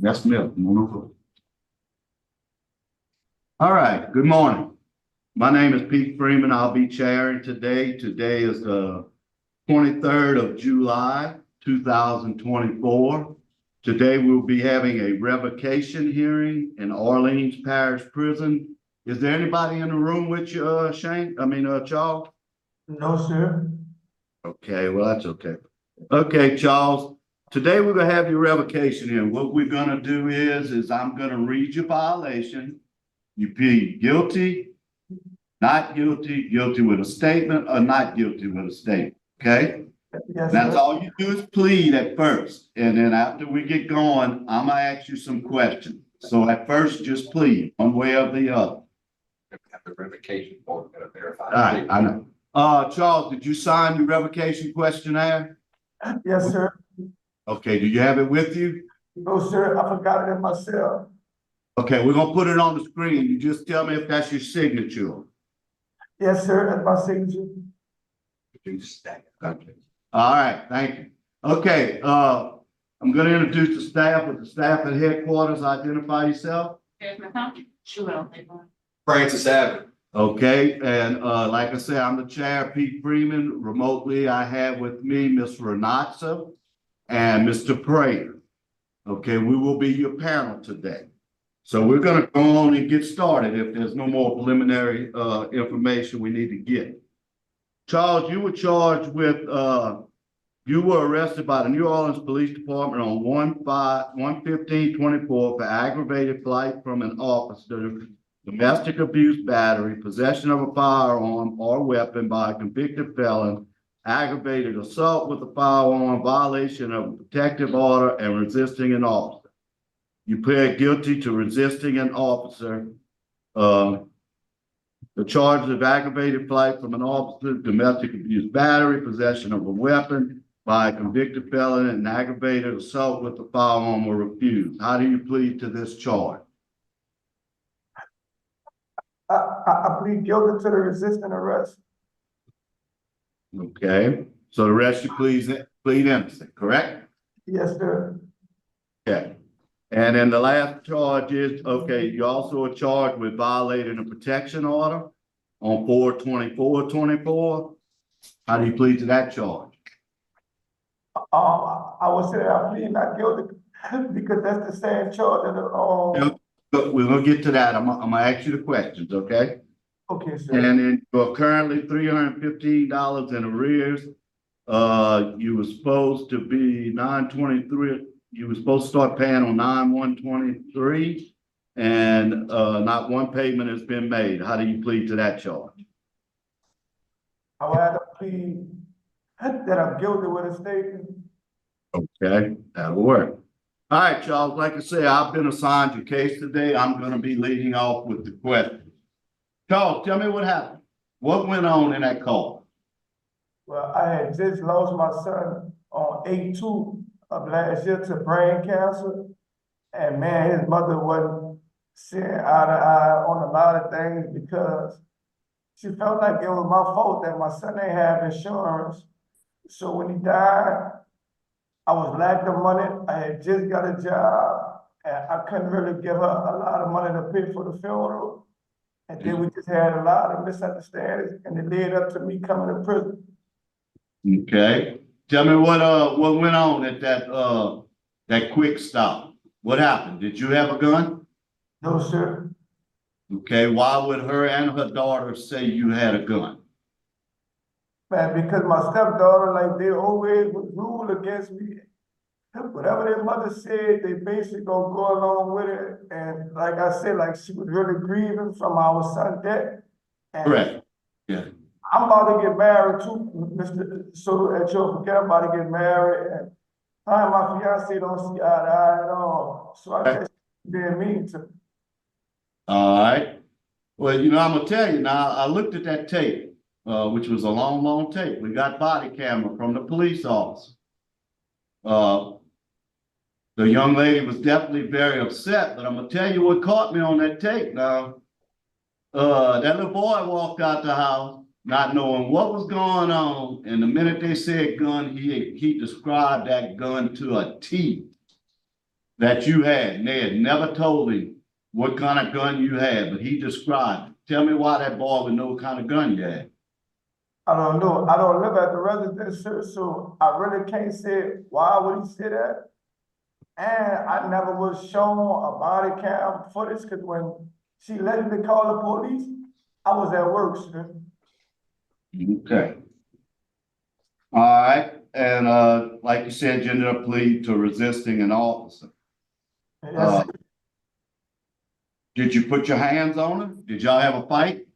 That's Milk. All right, good morning. My name is Pete Freeman. I'll be chairing today. Today is the 23rd of July, 2024. Today we'll be having a revocation hearing in Orleans Parish Prison. Is there anybody in the room with you, Charles? No, sir. Okay, well, that's okay. Okay, Charles, today we're gonna have your revocation hearing. What we're gonna do is I'm gonna read your violation. You plead guilty, not guilty, guilty with a statement, or not guilty with a statement, okay? Yes, That's sir. all you do is plead at first, and then after we get going, I'm gonna ask you some questions. So at first, just plead, one way or the other. Have the revocation form to verify. All right, I know. Charles, did you sign your revocation questionnaire? Yes, sir. Okay, do you have it with you? No, sir. I forgot it in my cell. Okay, we're gonna put it on the screen. You just tell me if that's your signature. Yes, sir. That's my signature. Okay. All right, thank you. Okay, I'm gonna introduce the staff. With the staff at headquarters, identify yourself. Francis Avenue. Okay, and like I said, I'm the chair, Pete Freeman. Remotely, I have with me Ms. Renatza and Mr. Prater. Okay, we will be your panel today. So we're gonna go on and get started if there's no more preliminary information we need to get. Charles, you were charged with you were arrested by the New Orleans Police Department on 1/5/115/24 for aggravated flight from an officer, domestic abuse battery, possession of a firearm or weapon by a convicted felon, aggravated assault with a firearm, violation of a protective order, and resisting an officer. You pled guilty to resisting an officer. The charges of aggravated flight from an officer, domestic abuse battery, possession of a weapon by a convicted felon, and aggravated assault with a firearm were refused. How do you plead to this charge? I plead guilty to the resisting arrest. Okay, so the rest you plead innocent, correct? Yes, sir. Okay. And then the last charge is, okay, you also are charged with violating a protection order on 4/24/24. How do you plead to that charge? I would say I plead not guilty because that's the same charge that But we're gonna get to that. I'm gonna ask you the questions, okay? okay, sir. And then you're currently $315 in arrears. You were supposed to be 9/23 you were supposed to start paying on 9/1/23, and not one payment has been made. How do you plead to that charge? I would have to plead that I'm guilty with a statement. Okay, that'll work. All right, Charles, like I say, I've been assigned your case today. I'm gonna be leading off with the questions. Charles, tell me what happened. What went on in that call? Well, I had just lost my son on 8/2 of last year to brain cancer. And man, his mother wasn't seeing eye to eye on a lot of things because she felt like it was my fault that my son ain't have insurance. So when he died, I was lack of money. I had just got a job and I couldn't really give her a lot of money to pay for the funeral. And then we just had a lot of misunderstandings and it led up to me coming to prison. Okay, tell me what went on at that quick stop? What happened? Did you have a gun? No, sir. Okay, why would her and her daughter say you had a gun? Man, because my stepdaughter, like they always would rule against me. Whatever their mother said, they basically gonna go along with it. And like I said, like she was really grieving from our son's death. And Correct. Yeah. I'm about to get married too, Mr. So at your forget I'm about to get married and I and my fiance don't see eye to eye at all. So I guess being mean to me. All right. Well, you know, I'm gonna tell you now, I looked at that tape, which was a long tape. We got body camera from the police officer. The young lady was definitely very upset, but I'm gonna tell you what caught me on that tape now. That little boy walked out the house not knowing what was going on, and the minute they said gun, he described that gun to a T that you had, and they had never told him what kind of gun you had, but he described it. Tell me why that boy would know what kind of gun you had. I don't know. I don't live at the residence, sir, so I really can't say why would he say that. And I never was shown a body cam footage because when she let me call the police, I was at work, sir. Okay. All right, and like you said, you ended up pleading to resisting an officer. Yes, sir. Did you put your hands on her? Did y'all have a fight?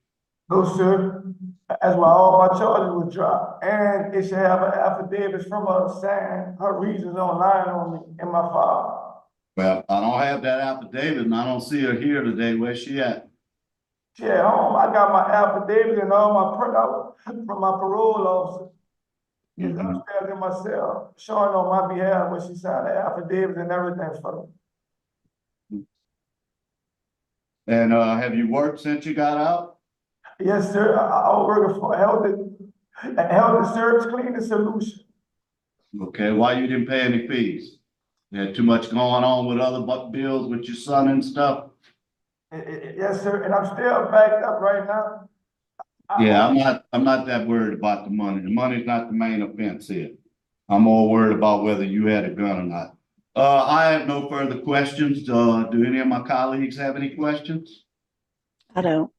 No, sir. That's why all my charges were dropped. And it should have an affidavit from her saying her reasons online on me in my file. Well, I don't have that affidavit and I don't see her here today. Where's she at? She at home. I got my affidavit and all my printout from my parole officer. It's upstairs in my cell, showing on my behalf when she signed the affidavit and everything for me. And have you worked since you got out? Yes, sir. I was working for Health and Service Cleaning Solution. Okay, why you didn't pay any fees? You had too much going on with other bills with your son and stuff? Yes, sir. And I'm still backed up right now. Yeah, I'm not that worried about the money. The money's not the main offense here. I'm more worried about whether you had a gun or not. I have no further questions. Do any of my colleagues have any questions? I don't.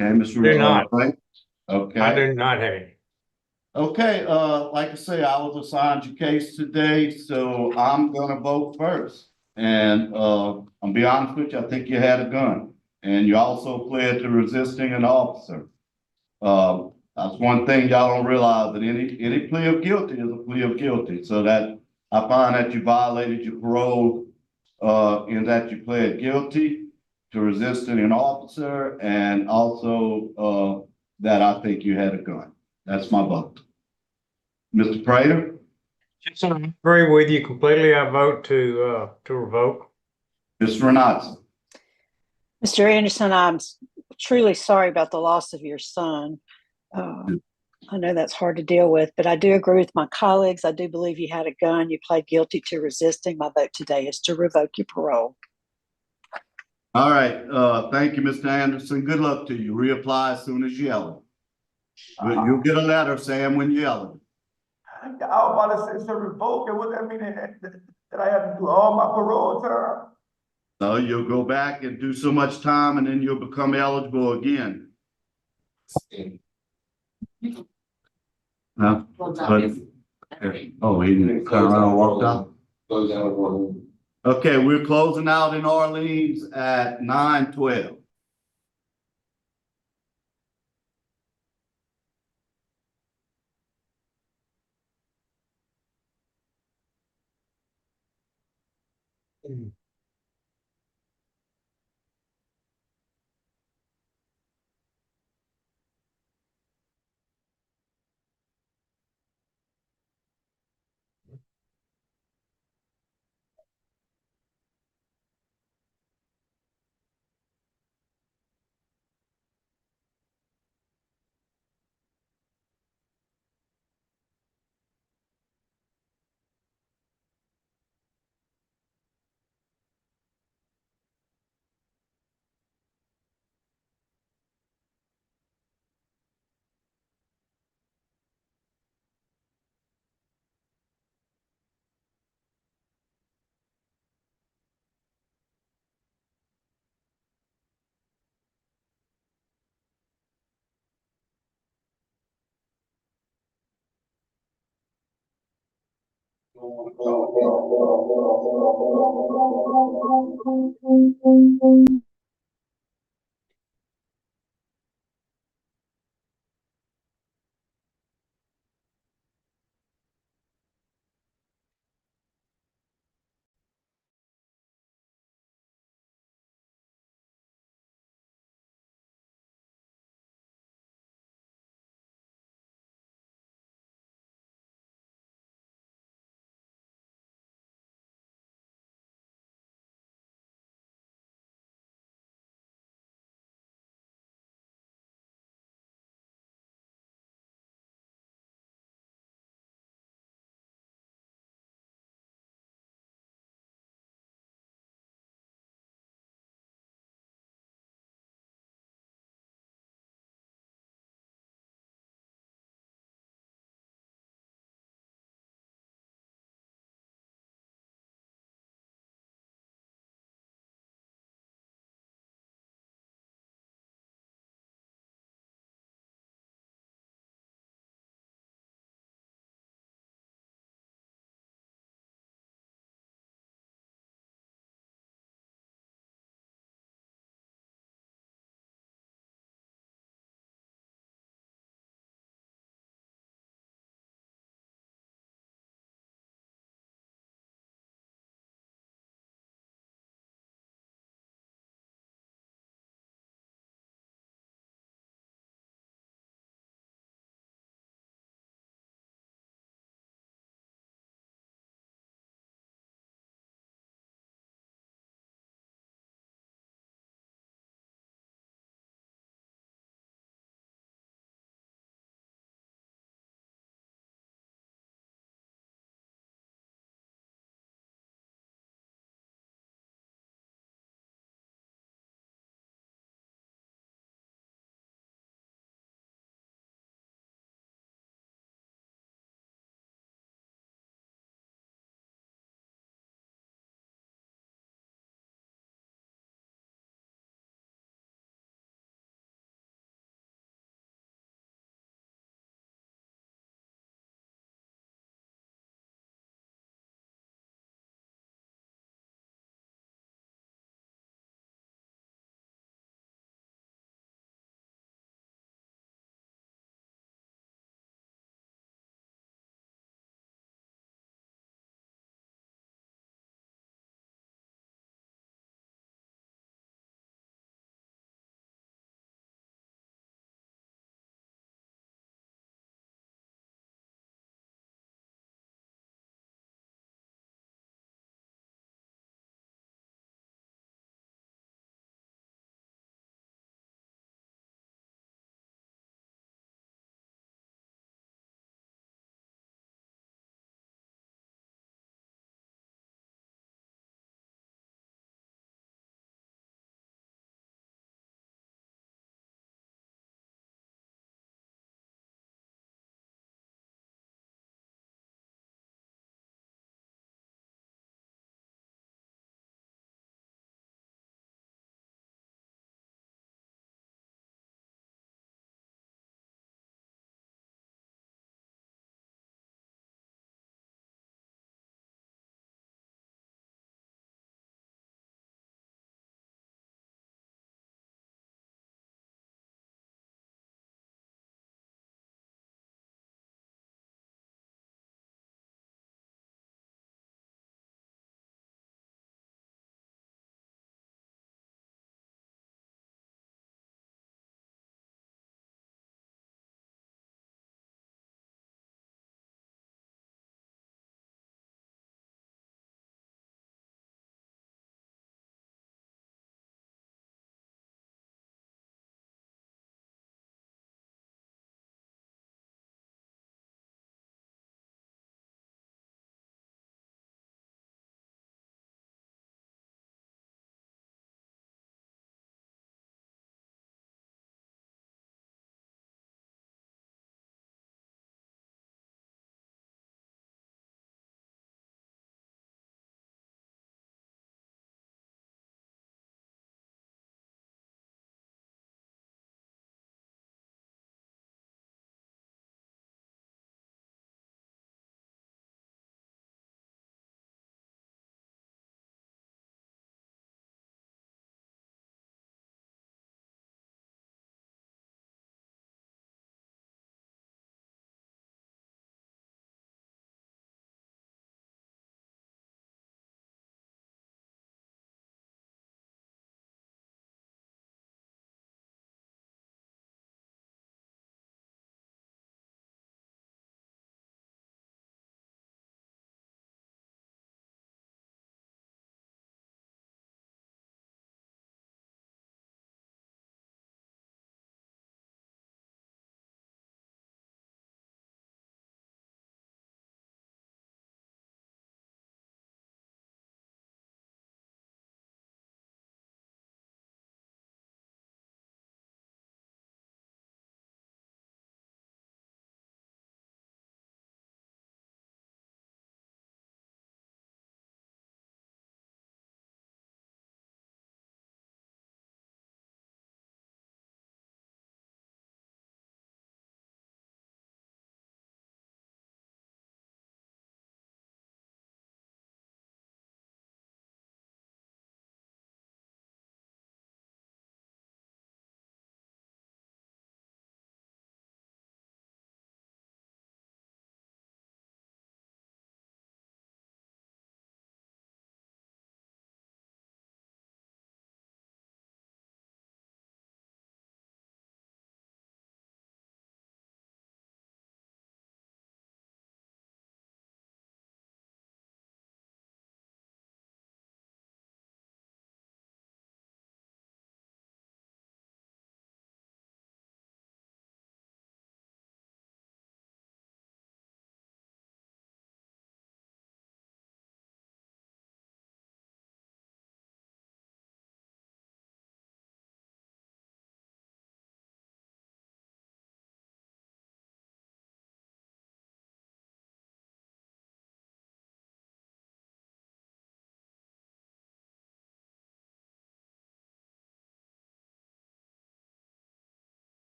Okay, Mr. Do not. Frank? Okay. I do not have any. Okay, like I say, I was assigned your case today, so I'm gonna vote first. And I'll be honest with you, I think you had a gun. And you also pled to resisting an officer. That's one thing y'all don't realize, that any plea of guilty is a plea of guilty. So that I find that you violated your parole in that you pled guilty to resisting an officer, and also that I think you had a gun. That's my vote. Mr. Prater? Yes, I agree with you completely. I vote to revoke. Ms. Renatza? Mr. Anderson, I'm truly sorry about the loss of your son. I know that's hard to deal with, but I do agree with my colleagues. I do believe you had a gun. You pled guilty to resisting. My vote today is to revoke your parole. All right, thank you, Mr. Anderson. Good luck to you. Reapply as soon as you're eligible. You'll get a letter saying when you're eligible. I was about to say, so revoke it, what that mean that I have to do all my parole term? So you'll go back and do so much time and then you'll become eligible again. Huh? But, oh, he didn't turn around and walked out? Close out of Orleans. Okay, we're closing out in Orleans at 9:12.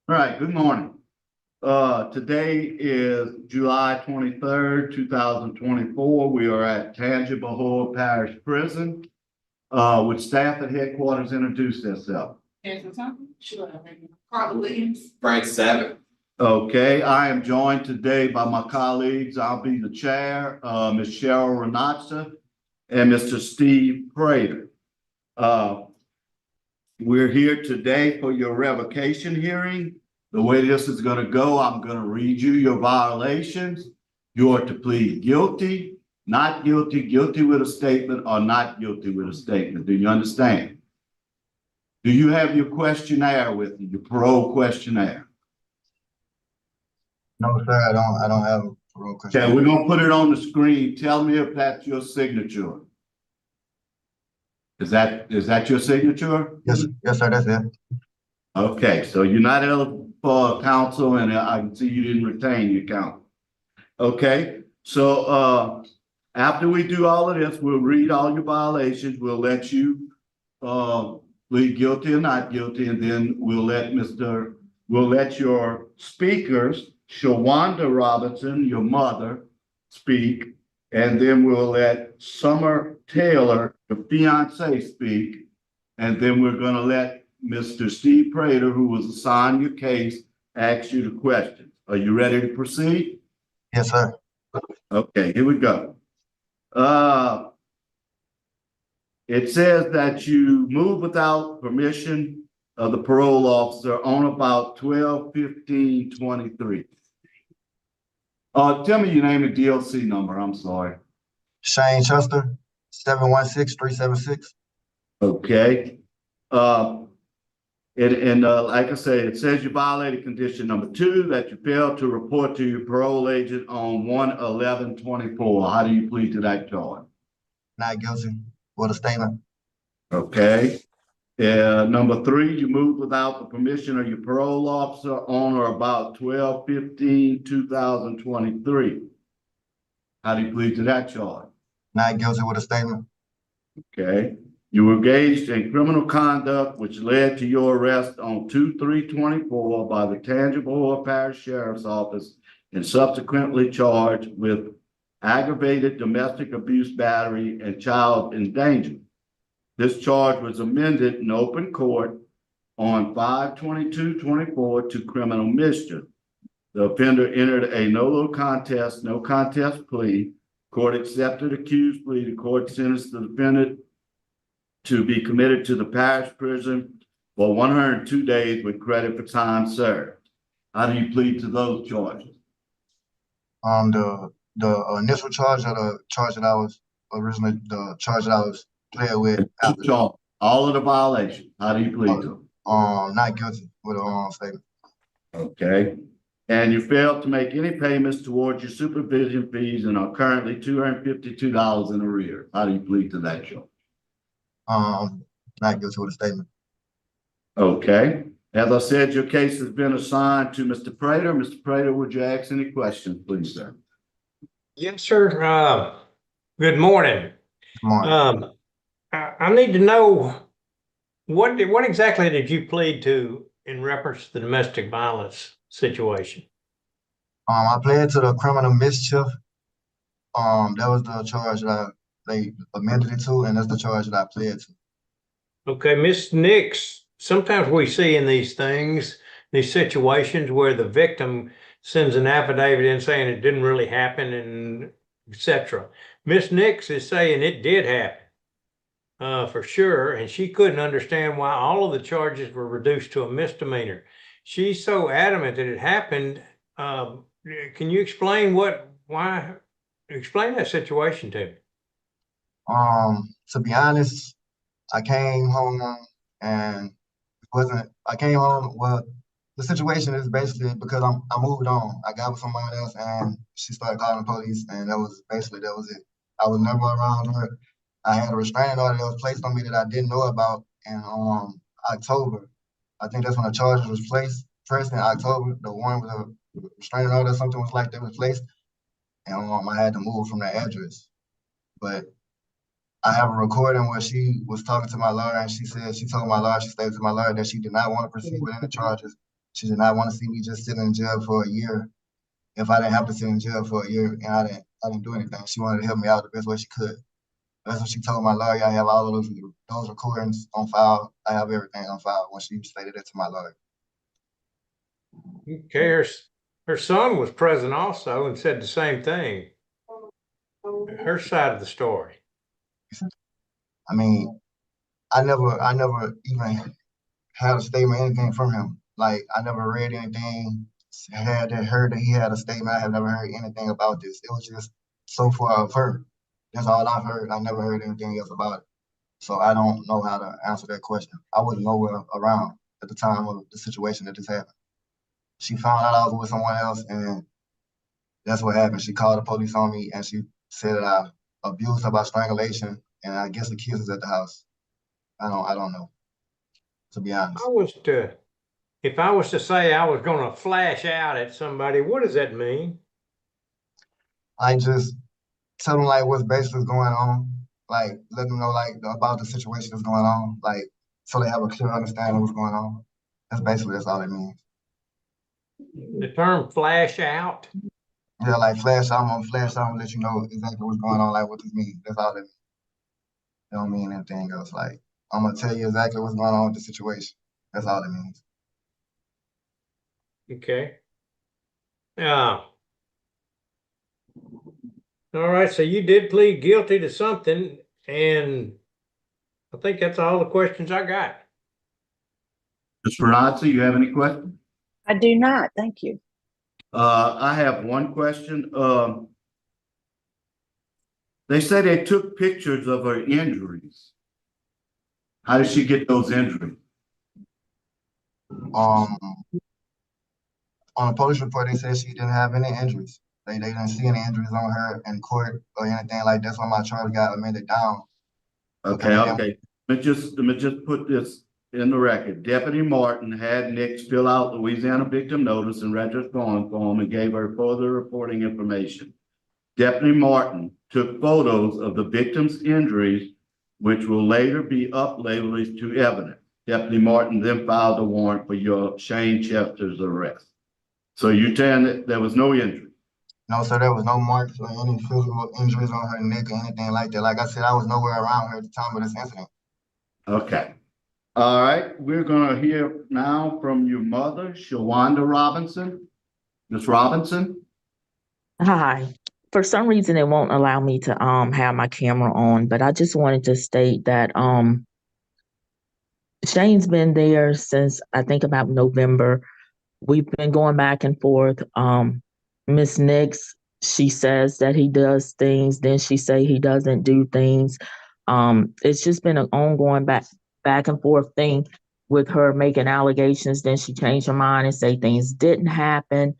All right, good morning. Today is July 23rd, 2024. We are at TANGIPAHOA Parish Prison. Would staff at headquarters introduce themselves? Frank Savage. Okay, I am joined today by my colleagues. I'll be the chair, Ms. Cheryl Renatza and Mr. Steve Prater. We're here today for your revocation hearing. The way this is going to go, I'm going to read you your violations. You are to plead guilty, not guilty, guilty with a statement, or not guilty with a statement. Do you understand? Do you have your questionnaire with you, your parole questionnaire? No, sir, I don't have a parole question. Okay, we're gonna put it on the screen. Tell me if that's your signature. Is that your signature? Yes, sir, that's it. Okay, so you're not eligible for counsel, and I can see you didn't retain your counsel. Okay, so after we do all of this, we'll read all your violations. We'll let you plead guilty or not guilty, and then we'll let your speakers, Shawanda Robinson, your mother, speak, and then we'll let Summer Taylor, the fiance, speak, and then we're gonna let Mr. Steve Prater, who was assigned your case, ask you the questions. Are you ready to proceed? Yes, sir. Okay, here we go. It says that you moved without permission of the parole officer on about 12/15/23. Tell me your name and DLC number. I'm sorry. Shane Chester, 716-376. Okay. Like I said, it says you violated condition number 2, that you failed to report to your parole agent on 1/11/24. How do you plead to that charge? Not guilty with a statement. Okay. Number 3, you moved without the permission of your parole officer on or about 12/15/2023. How do you plead to that charge? Not guilty with a statement. Okay. You were engaged in criminal conduct which led to your arrest on 2/3/24 by the TANGIPAHOA Parish Sheriff's Office and subsequently charged with aggravated domestic abuse battery and child endangerment. This charge was amended in open court on 5/22/24 to criminal mischief. The offender entered a no contest plea. Court accepted accused plea. The court sentenced the defendant to be committed to the parish prison for 102 days with credit for time served. How do you plead to those charges? The initial charge or the charge that I was originally, the charge that I was playing with after. All of the violations. How do you plead to them? Not guilty with a statement. Okay. And you failed to make any payments towards your supervision fees and are currently $252 in arrears. How do you plead to that charge? Not guilty with a statement. Okay. As I said, your case has been assigned to Mr. Prater. Mr. Prater, would you ask any questions, please, sir? Yes, sir. Good morning. Good morning. I need to know what exactly did you plead to in reference to the domestic violence situation? I pled to the criminal mischief. That was the charge that they amended it to, and that's the charge that I pled to. Okay, Miss Nix, sometimes we see in these things, these situations where the victim sends an affidavit in saying it didn't really happen and etc. Miss Nix is saying it did happen. For sure, and she couldn't understand why all of the charges were reduced to a misdemeanor. She's so adamant that it happened. Can you explain explain that situation to me? To be honest, I came home and I came home, well, the situation is basically because I moved on. I got with somebody else and she started calling the police, and that was it. I was never around her. I had a restraining order that was placed on me that I didn't know about in October. I think that's when the charges was pressed in October. The one with a restraining order, something was like that was placed, and I had to move from that address. But I have a recording where she was talking to my lawyer, and she said she told my lawyer, she stated to my lawyer that she did not want to proceed with any charges She did not want to see me just sitting in jail for a year if I didn't have to sit in jail for a year and I didn't do anything. She wanted to help me out the best way she could. That's what she told my lawyer. I have all of those recordings on file. I have everything on file when she stated that to my lawyer. Who cares? Her son was present also and said the same thing. Her side of the story. I mean, I never even had a statement, anything from him. Like, I never read anything, heard that he had a statement. I have never heard anything about this. It was just so far of her. That's all I've heard. I never heard anything else about it. So I don't know how to answer that question. I wasn't nowhere around at the time of the situation that this happened. She found out I was with someone else, and that's what happened. She called the police on me, and she said that I abused her by strangulation, and I guess the kids was at the house. I don't know, to be honest. If I was to say I was gonna flash out at somebody, what does that mean? I just tell them like what's basically going on, like let them know like about the situation that's going on, like so they have a clear understanding of what's going on. That's all it means. The term flash out? Yeah, like flash out, I'm gonna flash out and let you know exactly what's going on, like what this means. That's all it means. It don't mean anything else. Like, I'm gonna tell you exactly what's going on with the situation. That's all it means. Okay. All right, so you did plead guilty to something, and I think that's all the questions I got. Ms. Renata, you have any questions? I do not. Thank you. I have one question. They say they took pictures of her injuries. How did she get those injuries? On the police report, they said she didn't have any injuries. They didn't see any injuries on her in court or anything like that. So my charge got amended down. Okay. Let me just put this in the record. Deputy Martin had Nix fill out Louisiana victim notice and register form and gave her further reporting information. Deputy Martin took photos of the victim's injuries, which will later be up-labeled to evidence. Deputy Martin then filed a warrant for your Shane Chester's arrest. So you're telling that there was no injury? No, sir, there was no marks or any physical injuries on her neck or anything like that. Like I said, I was nowhere around her at the time of this incident. Okay. All right. We're going to hear now from your mother, Shawanda Robinson. Ms. Robinson? Hi. For some reason, it won't allow me to have my camera on, but I just wanted to state that Shane's been there since I think about November. We've been going back and forth. Miss Nix, she says that he does things, then she say he doesn't do things. It's just been an ongoing back and forth thing with her making allegations, then she changed her mind and say things didn't happen.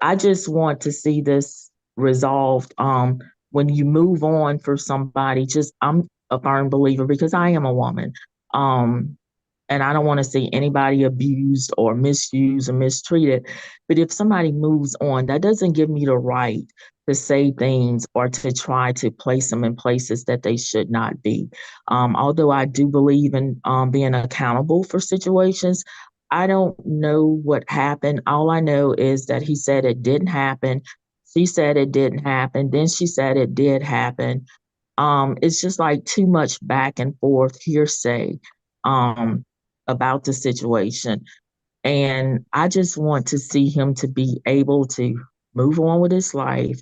I just want to see this resolved. When you move on for somebody, I'm a firm believer because I am a woman. And I don't want to see anybody abused or misused or mistreated. But if somebody moves on, that doesn't give me the right to say things or to try to place them in places that they should not be. Although I do believe in being accountable for situations, I don't know what happened. All I know is that he said it didn't happen. She said it didn't happen. Then she said it did happen. It's just like too much back and forth hearsay about the situation. And I just want to see him to be able to move on with his life,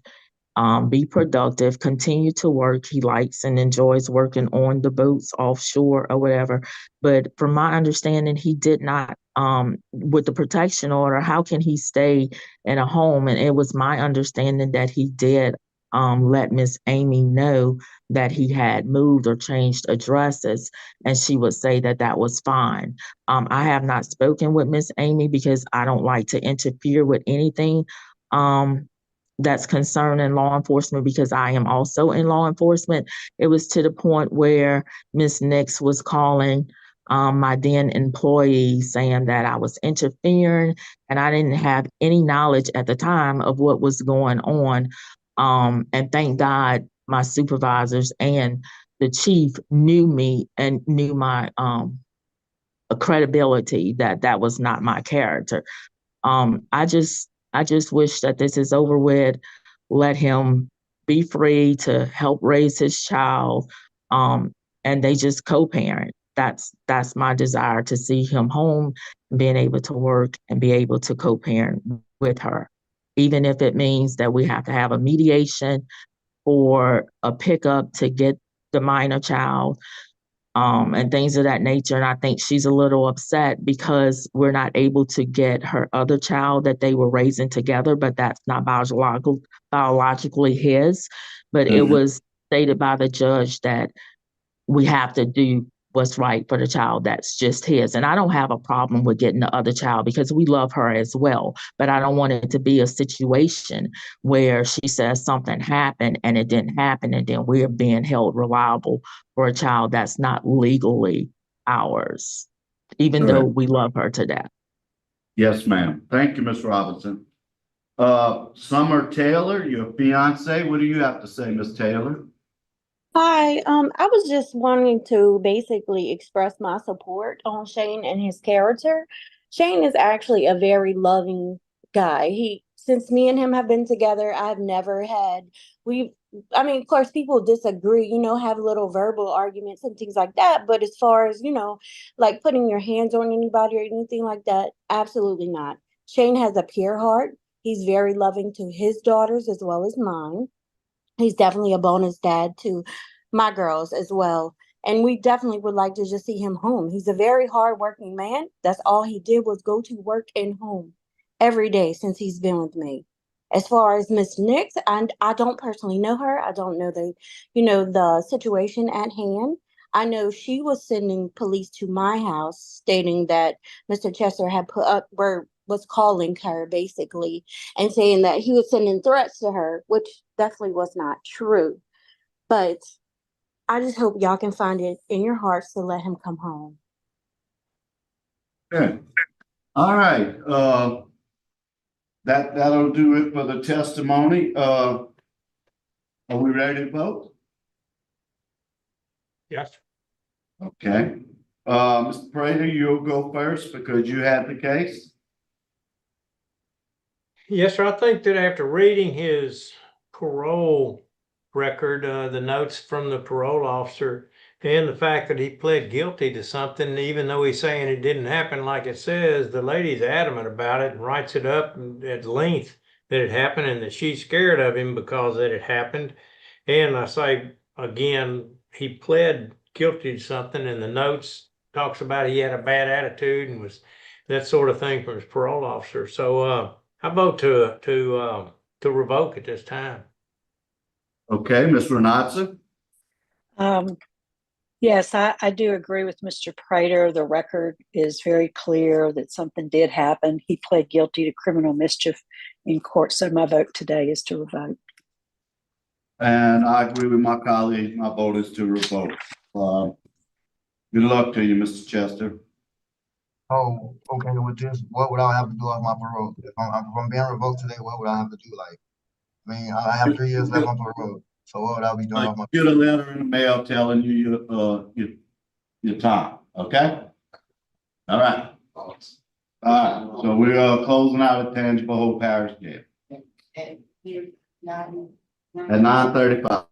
be productive, continue to work. He likes and enjoys working on the boats offshore or whatever. But from my understanding, he did not, with the protection order, how can he stay in a home? And it was my understanding that he did let Miss Amy know that he had moved or changed addresses, and she would say that that was fine. I have not spoken with Miss Amy because I don't like to interfere with anything that's concerning law enforcement because I am also in law enforcement. It was to the point where Miss Nix was calling my then employee saying that I was interfering and I didn't have any knowledge at the time of what was going on. And thank God my supervisors and the chief knew me and knew my a credibility that that was not my character. I just wish that this is over with. Let him be free to help raise his child. And they just co-parent. That's my desire, to see him home, being able to work and be able to co-parent with her. Even if it means that we have to have a mediation or a pickup to get the minor child, and things of that nature. And I think she's a little upset because we're not able to get her other child that they were raising together, but that's not biologically his. But it was stated by the judge that we have to do what's right for the child that's just his. And I don't have a problem with getting the other child because we love her as well. But I don't want it to be a situation where she says something happened and it didn't happen, and then we're being held reliable for a child that's not legally ours, even though Correct. we love her to death. Yes, ma'am. Thank you, Ms. Robinson. Summer Taylor, your fiance, what do you have to say, Ms. Taylor? Hi, I was just wanting to basically express my support on Shane and his character. Shane is actually a very loving guy. Since me and him have been together, I've never had, I mean, of course, people disagree, have little verbal arguments and things like that. But as far as, like putting your hands on anybody or anything like that, absolutely not. Shane has a pure heart. He's very loving to his daughters as well as mine. He's definitely a bonus dad to my girls as well. And we definitely would like to just see him home. He's a very hardworking man. That's all he did was go to work and home every day since he's been with me. As far as Miss Nix, and I don't personally know her. I don't know the situation at hand. I know she was sending police to my house stating that Mr. Chester had was calling her basically and saying that he was sending threats to her, which definitely was not true. But I just hope y'all can find it in your hearts to let him come home. Okay. All right. That'll do it for the testimony. Are we ready to vote? Yes. Okay. Mr. Prater, you'll go first because you had the case. Yes, sir. I think that after reading his parole record, the notes from the parole officer, and the fact that he pled guilty to something, even though he's saying it didn't happen like it says, the lady's adamant about it and writes it up at length that it happened and that she's scared of him because that it happened. And I say again, he pled guilty to something, and the notes talks about he had a bad attitude and was that sort of thing from his parole officer. So I vote to revoke at this time. Okay, Ms. Renatza? Yes, I do agree with Mr. Prater. The record is very clear that something did happen. He pled guilty to criminal mischief in court. So my vote today is to revoke. And I agree with my colleague. My vote is to revoke. Good luck to you, Mr. Chester. Oh, okay, with this, what would I have to do off my parole? If I'm being revoked today, what would I have to do? Like, I mean, I have 3 years left on parole. So what would I be doing off my Get a letter in the mail telling you your time, okay? All right. All right, so we are closing out at Tangipahoa Parish Jail at 9:35.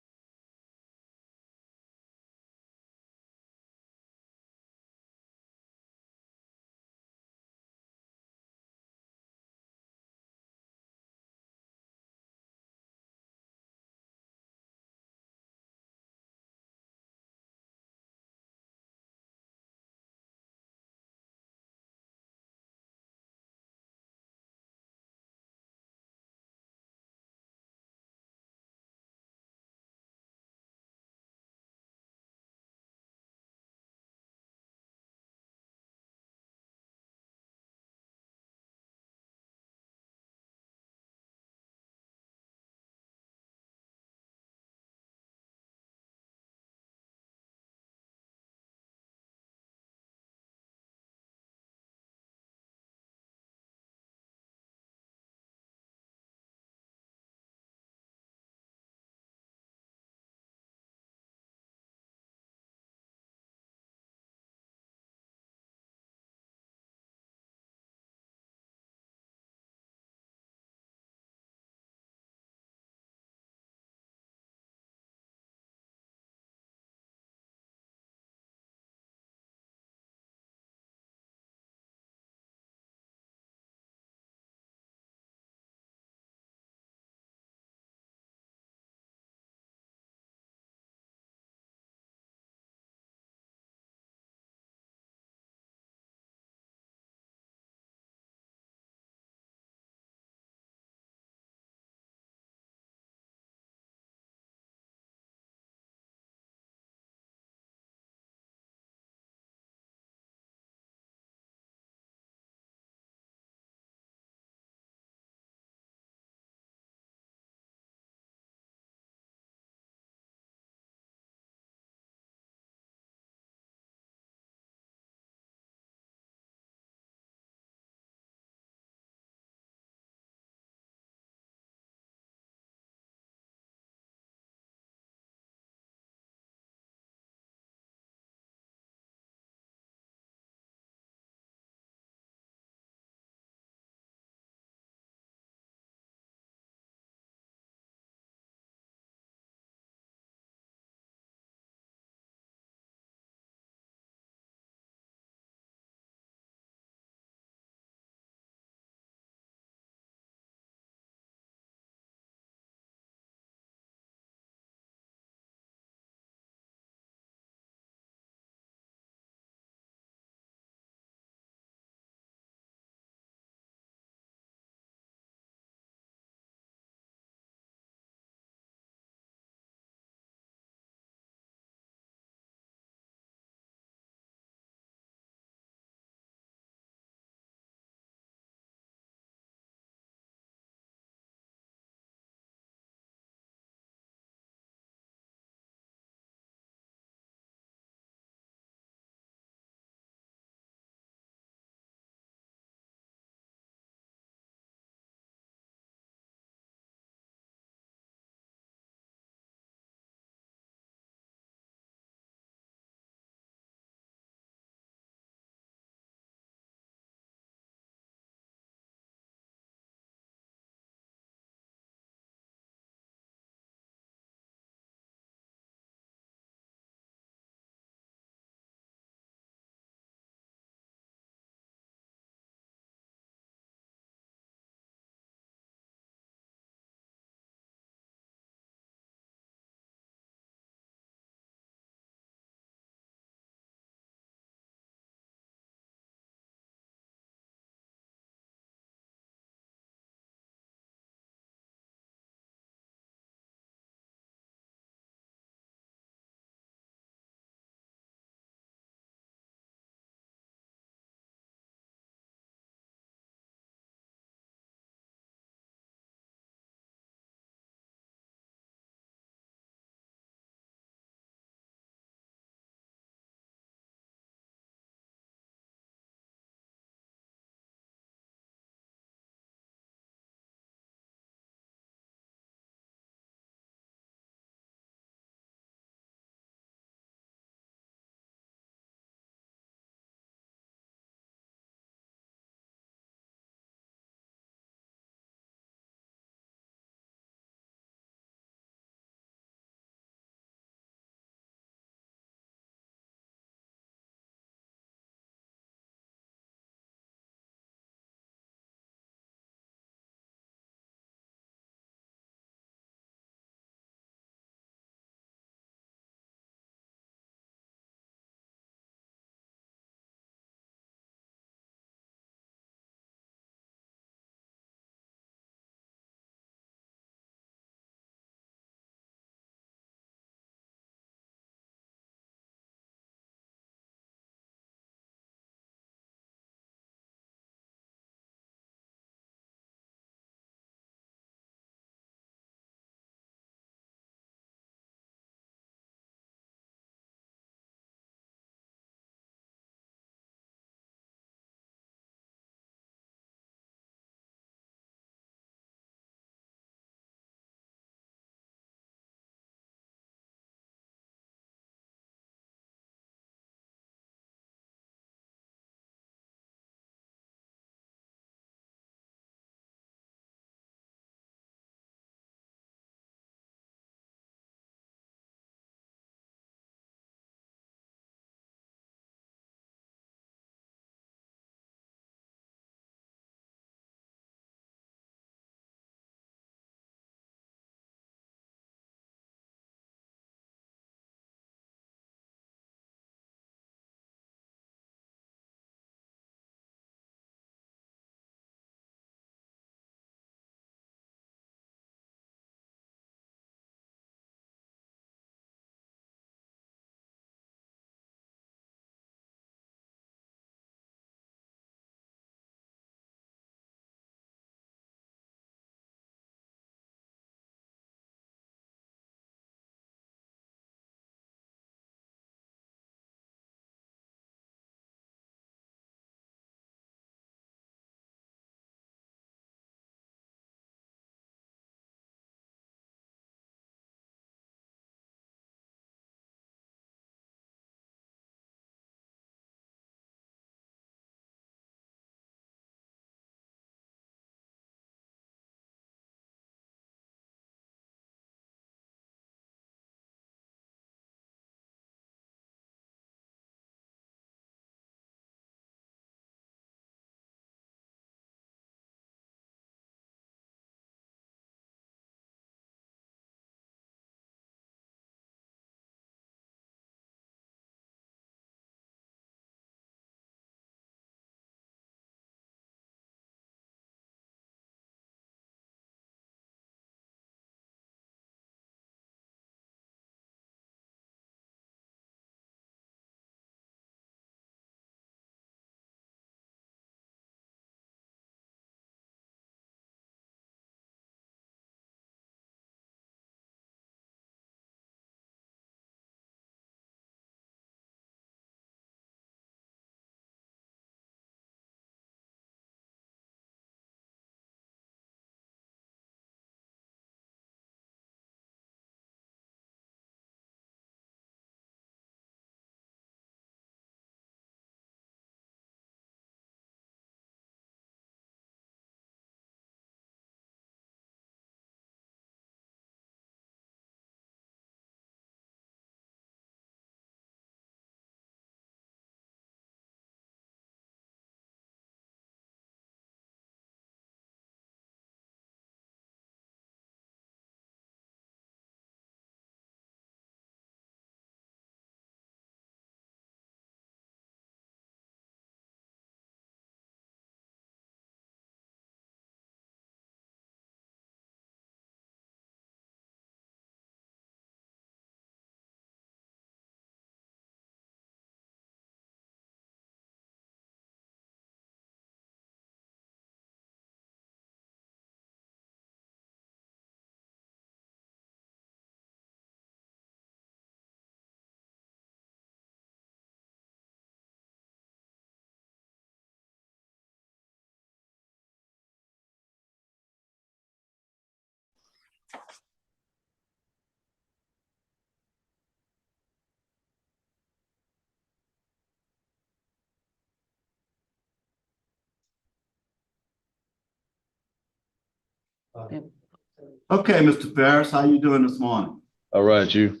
Okay, Mr. Ferris, how you doing this morning? All right, you,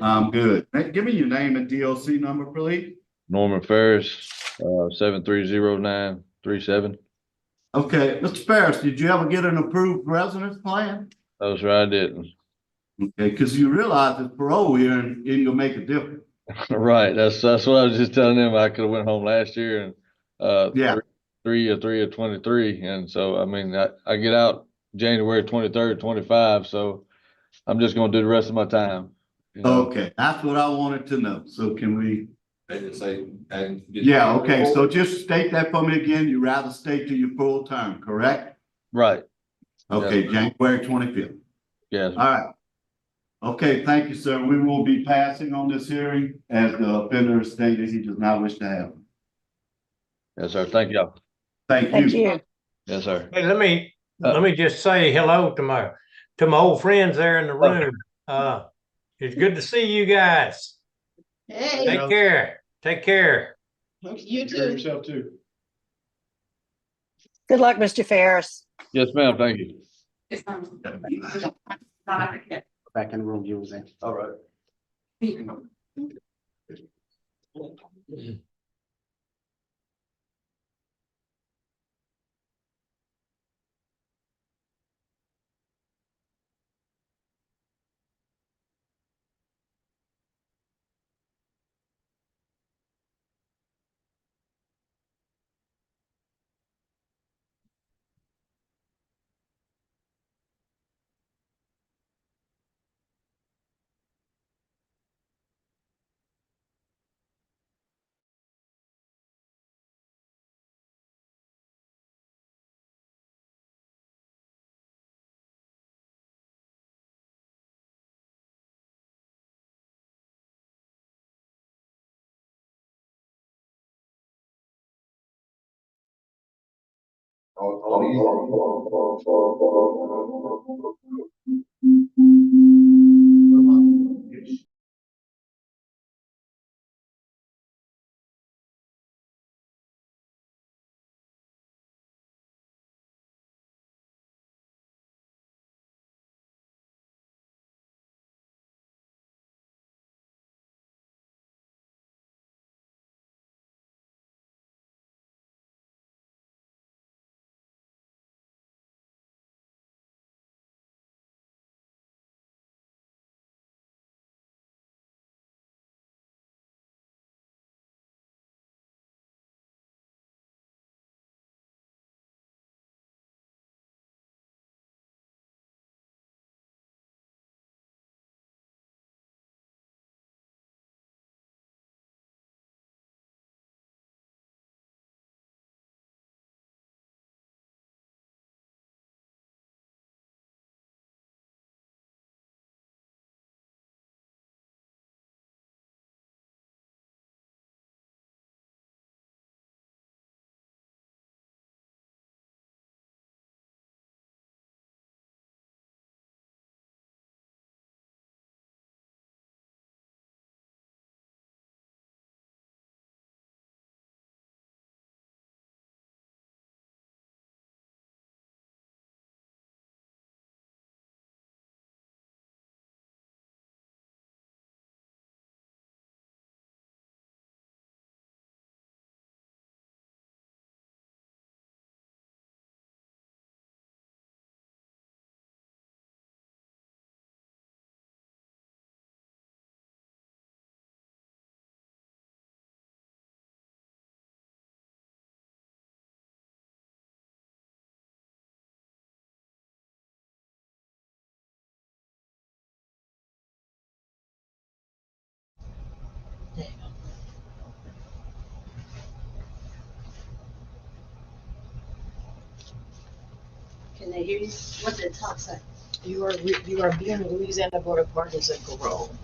I'm good. Hey, give me your name and DOC number, please. Norman Ferris, 7300937. Okay, Mr. Ferris, did you ever get an approved residence plan? That's right, I didn't. Okay, because you realize this parole hearing isn't gonna make a difference. Right, that's what I was just telling them. I could have went home last year and, Yeah. three of 23. And so, I mean, I get out January 23rd, 25. So I'm just gonna do the rest of my time. You know? Okay, that's what I wanted to know. So can we? They just say, and. Yeah, okay, so just state that for me again. You rather stay to your full term, correct? Right, Okay, January 25th. yes, All right. Okay, thank you, sir. We will be passing on this hearing as the offender stated he does not wish to have. yes, sir. Thank y'all. Thank Thank you. you. Yes, sir. Hey, let me just say hello to my old friends there in the room. It's good to see you guys. Hey, Take care. Take care. you too. Yourself too. Good luck, Mr. Ferris. Yes, ma'am. Thank you. Back in the room you was in. All right. Can they hear you? What did the top say? You are being Louisiana Board of Pardons and Parole.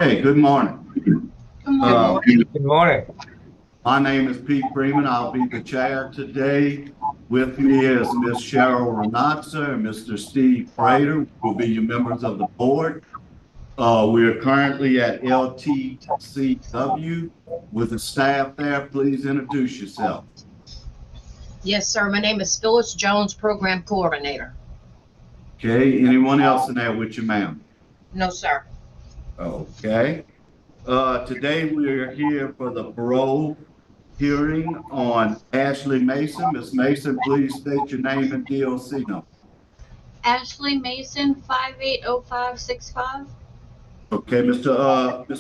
Hey, good morning. Good morning. Good morning. My name is Pete Freeman. I'll be the chair today. With me is Ms. Cheryl Renatza and Mr. Steve Prater, who will be your members of the board. We are currently at LTCW with the staff there. Please introduce yourself. Yes, sir. My name is Phyllis Jones, Program Coordinator. Okay, anyone else in there with you, ma'am? No, sir. Okay. Today we are here for the parole hearing on Ashley Mason. Ms. Mason, please state your name and DOC number. Ashley Mason, 580565. Okay, Ms.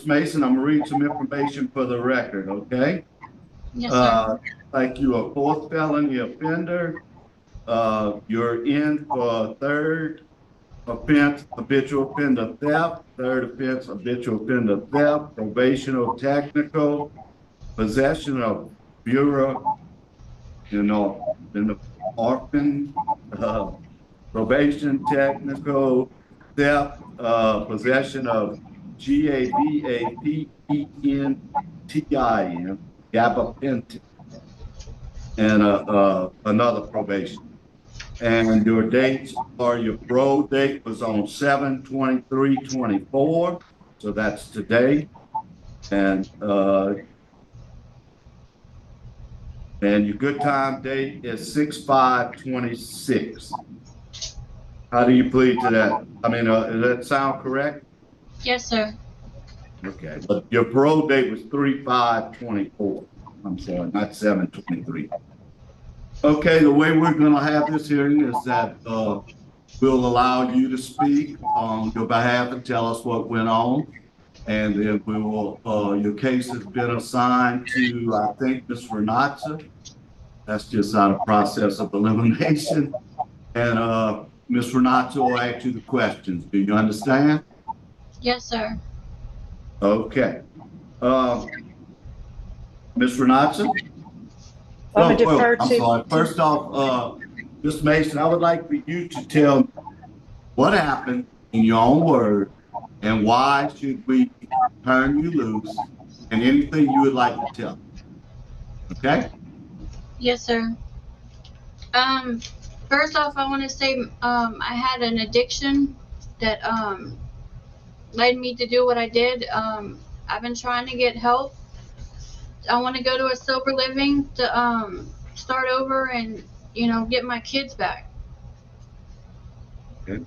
Mason, I'm gonna read some information for the record, okay? Yes, sir. Like you are a fourth felony offender. You're in for third offense, habitual offender theft, third offense, habitual offender theft, probational technical, possession of bureau, in the orphan, probation technical theft, possession of GABAPENTIN, gabapentin, and another probation. And your dates are, your parole date was on 7/23/24, so that's today. And your good time date is 6/5/26. How do you plead to that? I mean, does that sound correct? Yes, sir. Okay, but your parole date was 3/5/24. I'm sorry, not 7/23. Okay, the way we're gonna have this hearing is that we'll allow you to speak on your behalf and tell us what went on. And then we will, your case has been assigned to, I think, Ms. Renatza. That's just out of process of elimination. And Ms. Renatza will ask you the questions. Do you understand? Yes, sir. Okay. Ms. Renatza? I'm gonna defer I'm to- sorry. First off, Ms. Mason, I would like for you to tell what happened in your own words and why should we turn you loose, and anything you would like to tell. Okay? Yes, sir. First off, I want to say, I had an addiction that, led me to do what I did. I've been trying to get help. I want to go to a sober living to, start over and, get my kids back. Okay.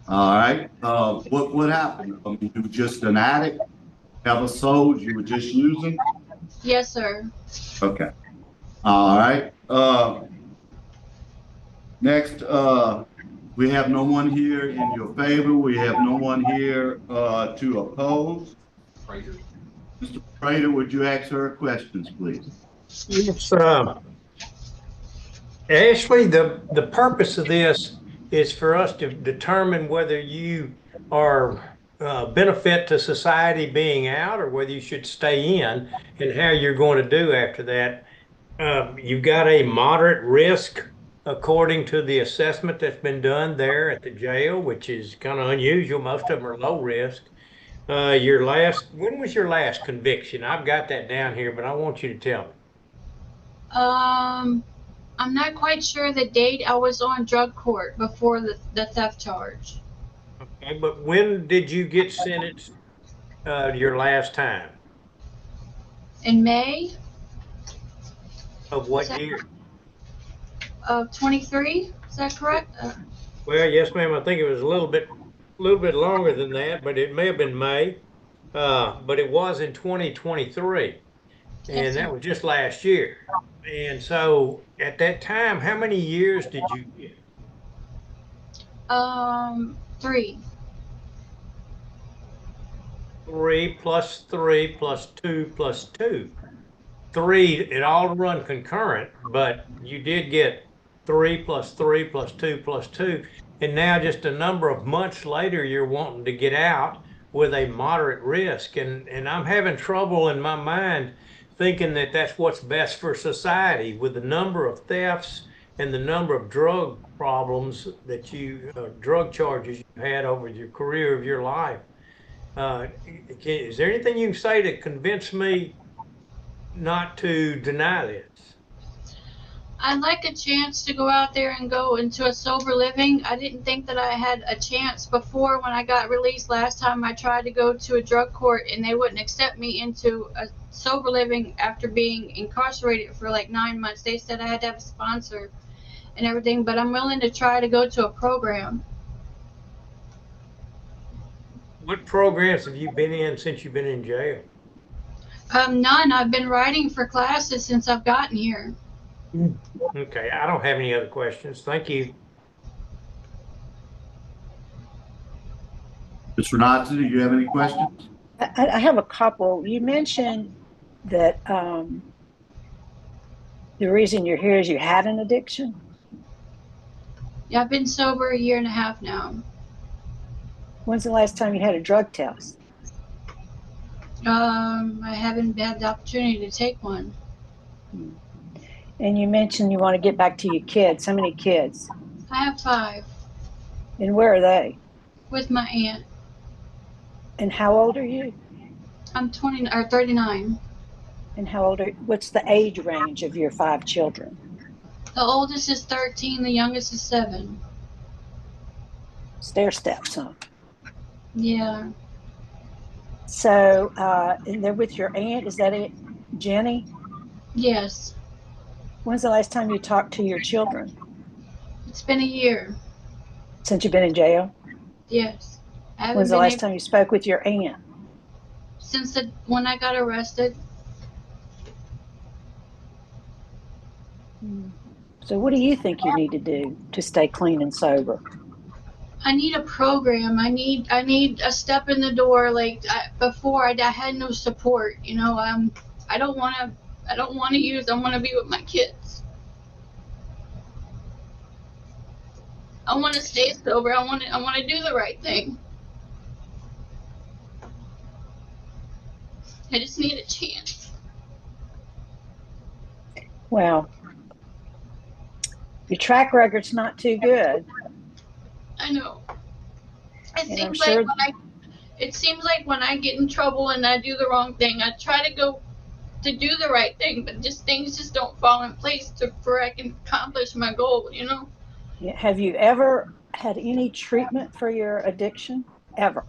All right. What happened? I mean, you were just an addict, episodes, you were just using? Yes, sir. Okay. All right. Next, we have no one here in your favor. We have no one here to oppose. Prater. Mr. Prater, would you ask her questions, please? Yes, Ashley, the purpose of this is for us to determine whether you are benefit to society being out or whether you should stay in, and how you're going to do after that. You've got a moderate risk according to the assessment that's been done there at the jail, which is kind of unusual. Most of them are low risk. When was your last conviction? I've got that down here, but I want you to tell me. I'm not quite sure the date. I was on drug court before the theft charge. Okay, but when did you get sentenced your last time? In May Of what year? of 23, is that correct? Well, yes, ma'am. I think it was a little bit longer than that, but it may have been May. But it was in 2023, and Yes, sir. that was just last year. And so at that time, how many years did you get? 3. 3 plus 3 plus 2 plus 2. 3, it all run concurrent, but you did get 3 plus 3 plus 2 plus 2. And now just a number of months later, you're wanting to get out with a moderate risk. And I'm having trouble in my mind thinking that that's what's best for society with the number of thefts and the number of drug problems that drug charges you've had over your career of your life. Is there anything you can say to convince me not to deny this? I'd like a chance to go out there and go into a sober living. I didn't think that I had a chance before. When I got released last time, I tried to go to a drug court and they wouldn't accept me into a sober living after being incarcerated for like 9 months. They said I had to have a sponsor and everything, but I'm willing to try to go to a program. What programs have you been in since you've been in jail? None. I've been writing for classes since I've gotten here. Okay, I don't have any other questions. Thank you. Mr. Renata, do you have any questions? I have a couple. You mentioned that the reason you're here is you had an addiction. Yeah, I've been sober 1.5 years now. When's the last time you had a drug test? I haven't had the opportunity to take one. And you mentioned you want to get back to your kids. How many kids? I have 5 And where are they? with my aunt. And how old are you? I'm 39. And how old are, what's the age range of your 5 children? The oldest is 13, the youngest is 7. Stair steps, huh? Yeah. So, and they're with your aunt, is that it, Jenny? Yes. When's the last time you talked to your children? It's been 1 year. Since you've been in jail? Yes. I haven't When's the been last able, time you spoke with your aunt? since when I got arrested. So what do you think you need to do to stay clean and sober? I need a program. I need a step in the door. Like before, I had no support. You know, I don't want to use. I want to be with my kids. I want to stay sober. I want to do the right thing. I just need a chance. Well, your track record's not too good. I know. And I'm sure It seems like when I get in trouble and I do the wrong thing, I try to go to do the right thing, but just things just don't fall in place for I can accomplish my goal, you know? have you ever had any treatment for your addiction? Ever?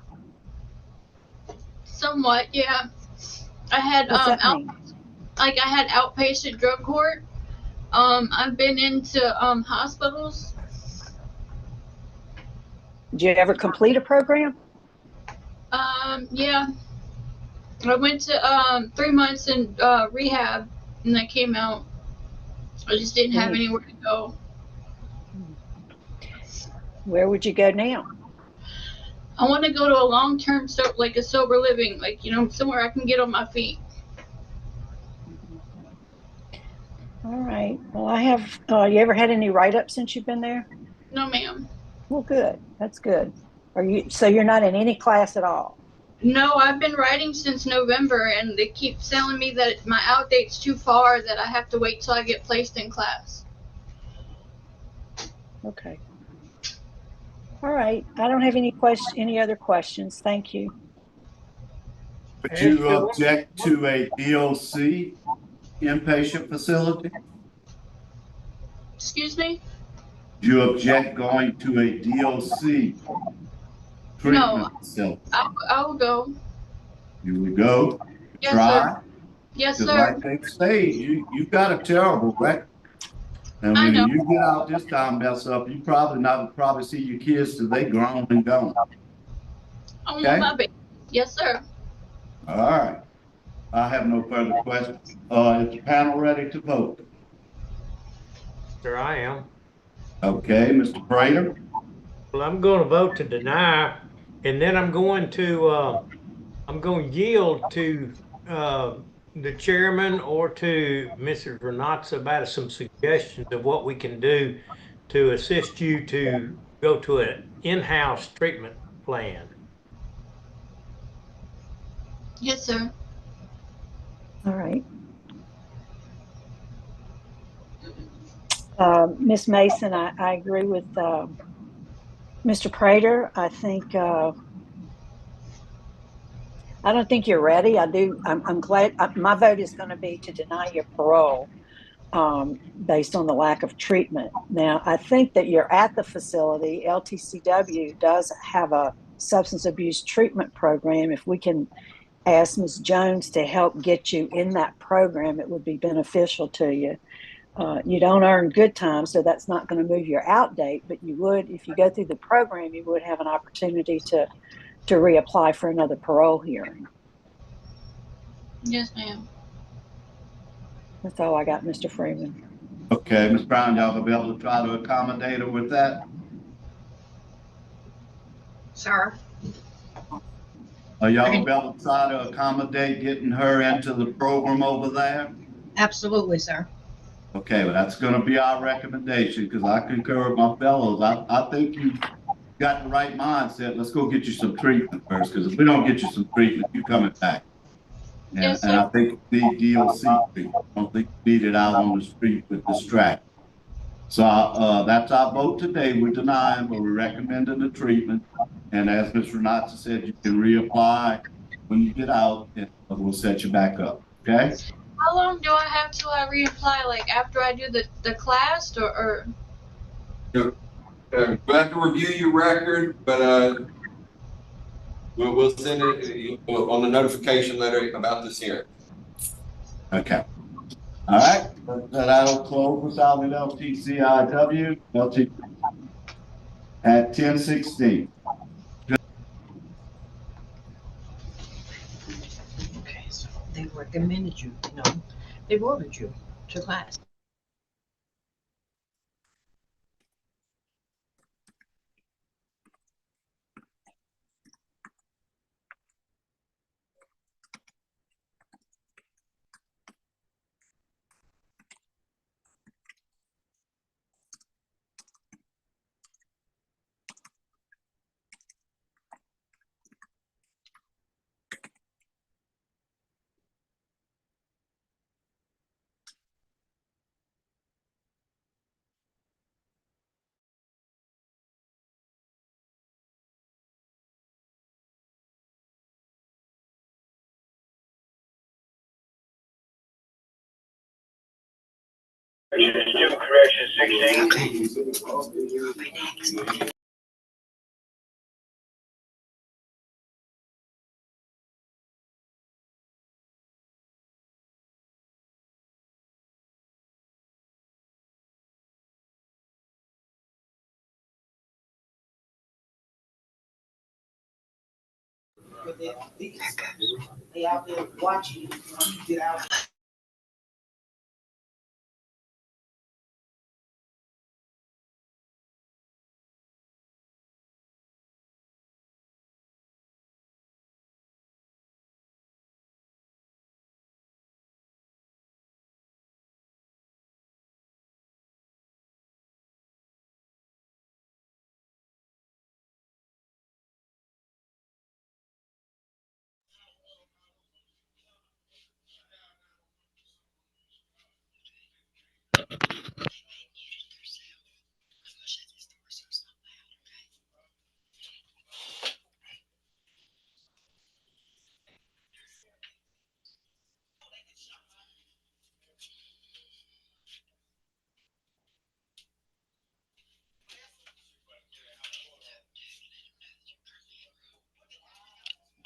Somewhat, yeah. I had What's that mean? I had outpatient drug court. I've been into hospitals. Did you ever complete a program? Yeah. I went to 3 months in rehab and I came out. I just didn't have anywhere to go. Where would you go now? I want to go to a long-term, like a sober living, like, you know, somewhere I can get on my feet. All right. Well, I have, you ever had any write-ups since you've been there? No, ma'am. Well, good. That's good. So you're not in any class at all? No, I've been writing since November, and they keep telling me that my outdate's too far, that I have to wait till I get placed in class. Okay. All right. I don't have any other questions. Thank you. Would you object to a DOC inpatient facility? Excuse me? Do you object going to a DOC treatment facility? I will go. You would go? Yes, Try? sir. Yes, Because sir. like they say, you've got a terrible record. And I when know. you get out this time, mess up, you probably see your kids till they grown and gone. I want Okay? my baby. Yes, sir. All right. I have no further questions. Is the panel ready to vote? There I am. Okay, Mr. Prater? Well, I'm going to vote to deny, and then I'm going to yield to the chairman or to Mrs. Renata about some suggestions of what we can do to assist you to go to an in-house treatment plan. Yes, sir. All right. Ms. Mason, I agree with Mr. Prater. I think I don't think you're ready. I'm glad, my vote is going to be to deny your parole based on the lack of treatment. Now, I think that you're at the facility. LTCW does have a substance abuse treatment program. If we can ask Ms. Jones to help get you in that program, it would be beneficial to you. You don't earn good time, so that's not going to move your out date, but you would, if you go through the program, you would have an opportunity to reapply for another parole hearing. Yes, ma'am. That's all I got, Mr. Freeman. Okay, Ms. Brown, y'all gonna be able to try to accommodate her with that? Sir, Are y'all gonna be able to try to accommodate getting her into the program over there? absolutely, sir. Okay, well, that's gonna be our recommendation, because I concur with my fellows. I think you got the right mindset. Let's go get you some treatment first, because if we don't get you some treatment, you coming back. Yes, And sir. I think you need DOC treatment. I don't think you need it out on the street with distract. So, that's our vote today. We're denying, but we're recommending the treatment. And as Ms. Renata said, you can reapply when you get out, and we'll set you back up, okay? How long do I have to reapply? Like after I do the class, or? We'll have to review your record, but we'll send it on the notification letter about this hearing. Okay. All right, that'll close without an LTCIW, at 10:16. Okay, so they recommended you, they ordered you to class. Correction 16. They out there watching you get out.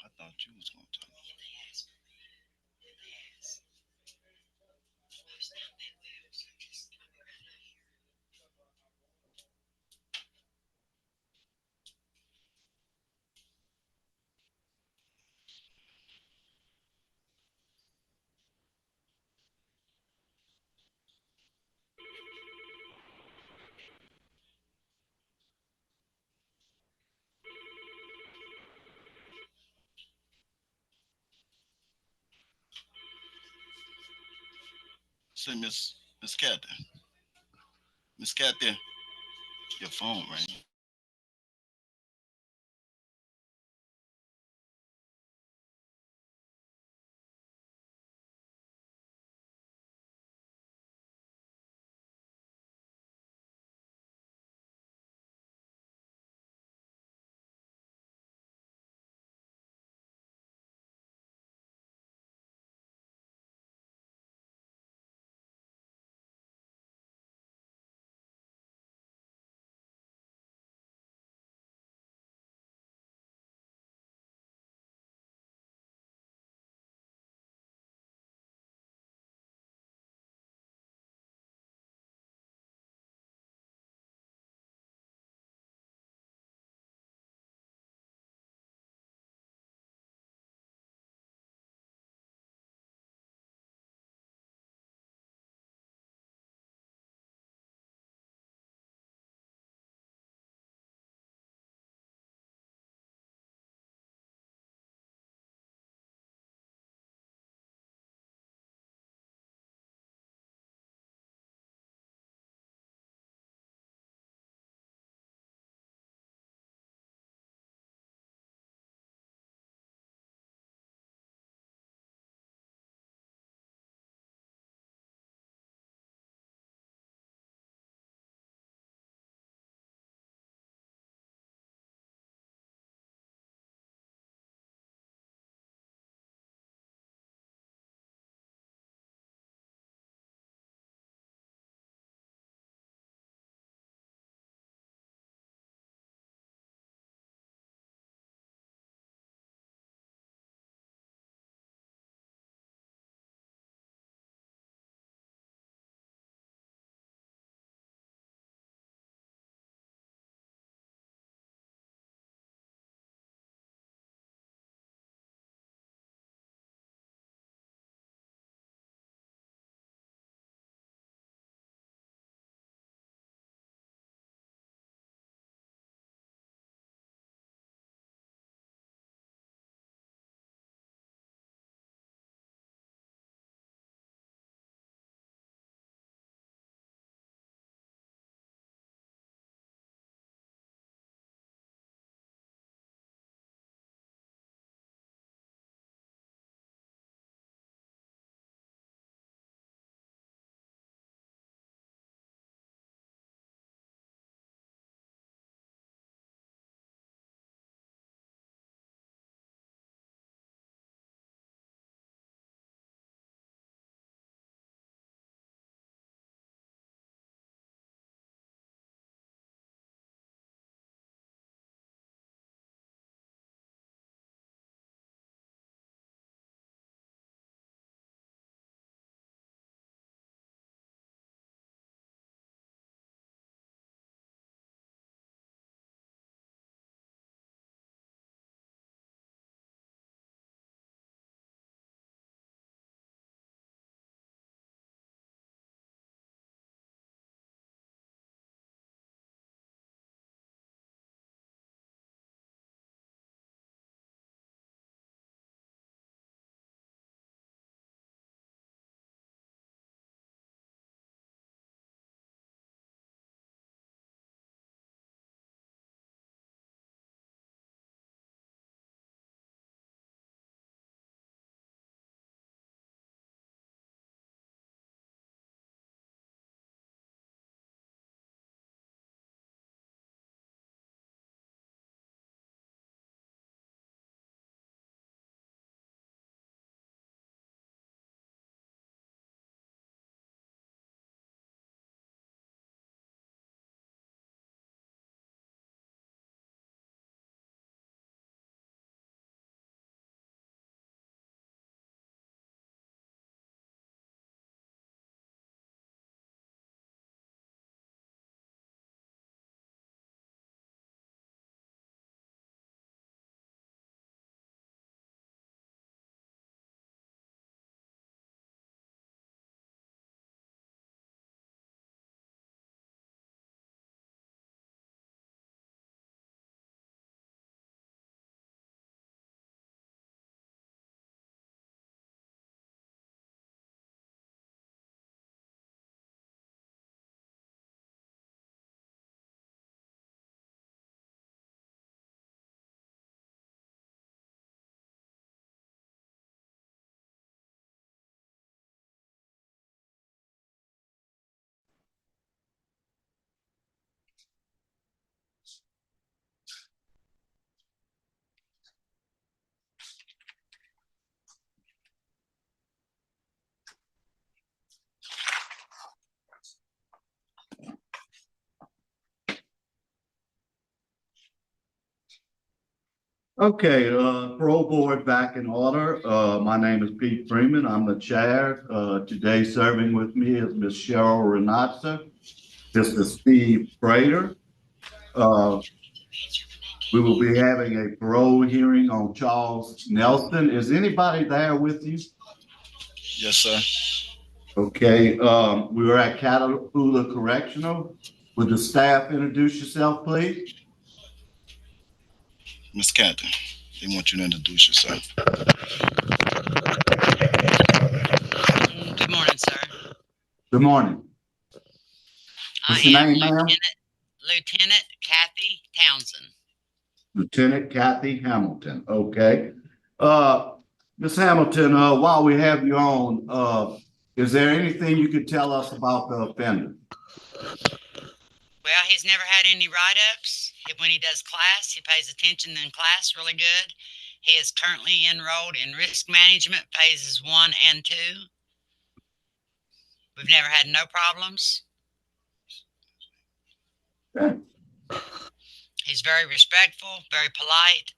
I thought you was gonna talk. Say, Miss Cathy. Miss Cathy, your phone rang. Okay, parole board back in order. My name is Pete Freeman. I'm the chair. Today serving with me is Ms. Cheryl Renatza, Mr. Steve Prater. We will be having a parole hearing on Charles Nelson. Is anybody there with you? Yes, sir. Okay, we were at CATAHOULA Correctional. Would the staff introduce yourself, please? Miss Captain, they want you to introduce yourself. Good morning, sir. Good morning. What's your name, ma'am? Lieutenant Kathy Townsend. Lieutenant Kathy Hamilton. Okay. Ms. Hamilton, while we have you on, is there anything you could tell us about the offender? Well, he's never had any write-ups. When he does class, he pays attention in class really good. He is currently enrolled in risk management phases 1 and 2. We've never had no problems. Okay. He's very respectful, very polite.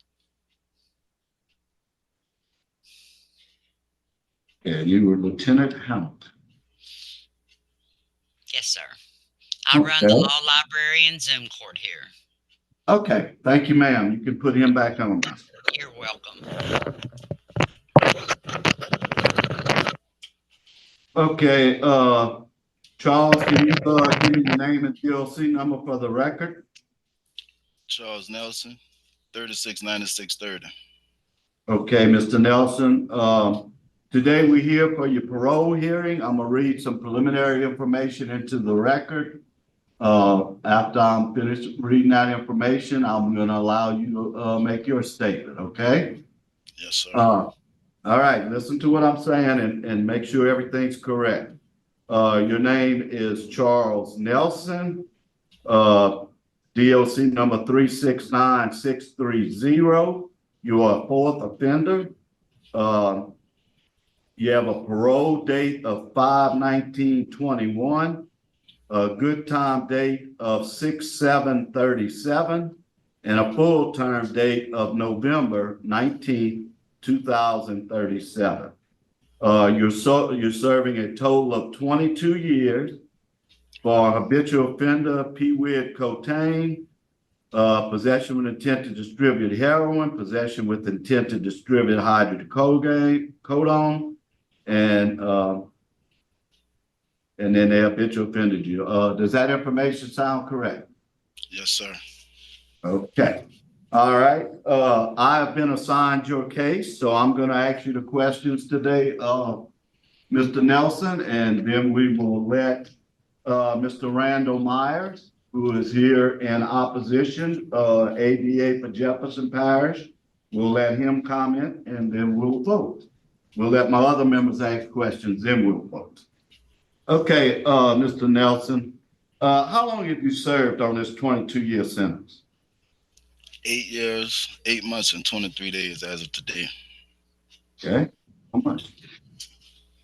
And you were Lieutenant Hamilton. Yes, sir. I run the law library and Zoom court here. Okay, thank you, ma'am. You can put him back on now. You're welcome. Okay, Charles, can you give me your name and DLC number for the record? Charles Nelson, 369630. Okay, Mr. Nelson, today we're here for your parole hearing. I'm gonna read some preliminary information into the record. After I'm finished reading that information, I'm gonna allow you to make your statement, okay? Yes, sir. All right, listen to what I'm saying and make sure everything's correct. Your name is Charles Nelson, DOC number 369630. You are a fourth offender. You have a parole date of 5/19/21, a good time date of 6/7/37, and a full term date of November 19th, 2037. You're serving a total of 22 years for habitual offender, PWID cocaine, possession with intent to distribute heroin, possession with intent to distribute hydrocodone, and then they habitual offended you. Does that information sound correct? Yes, sir. Okay. All right. I have been assigned your case, so I'm going to ask you the questions today, Mr. Nelson, and then we will let Mr. Randall Myers, who is here in opposition, ADA for Jefferson Parish. We'll let him comment, and then we'll vote. We'll let my other members ask questions, then we'll vote. Okay, Mr. Nelson, how long have you served on this 22-year sentence? 8 years, 8 months, and 23 days as of today. Okay, how much?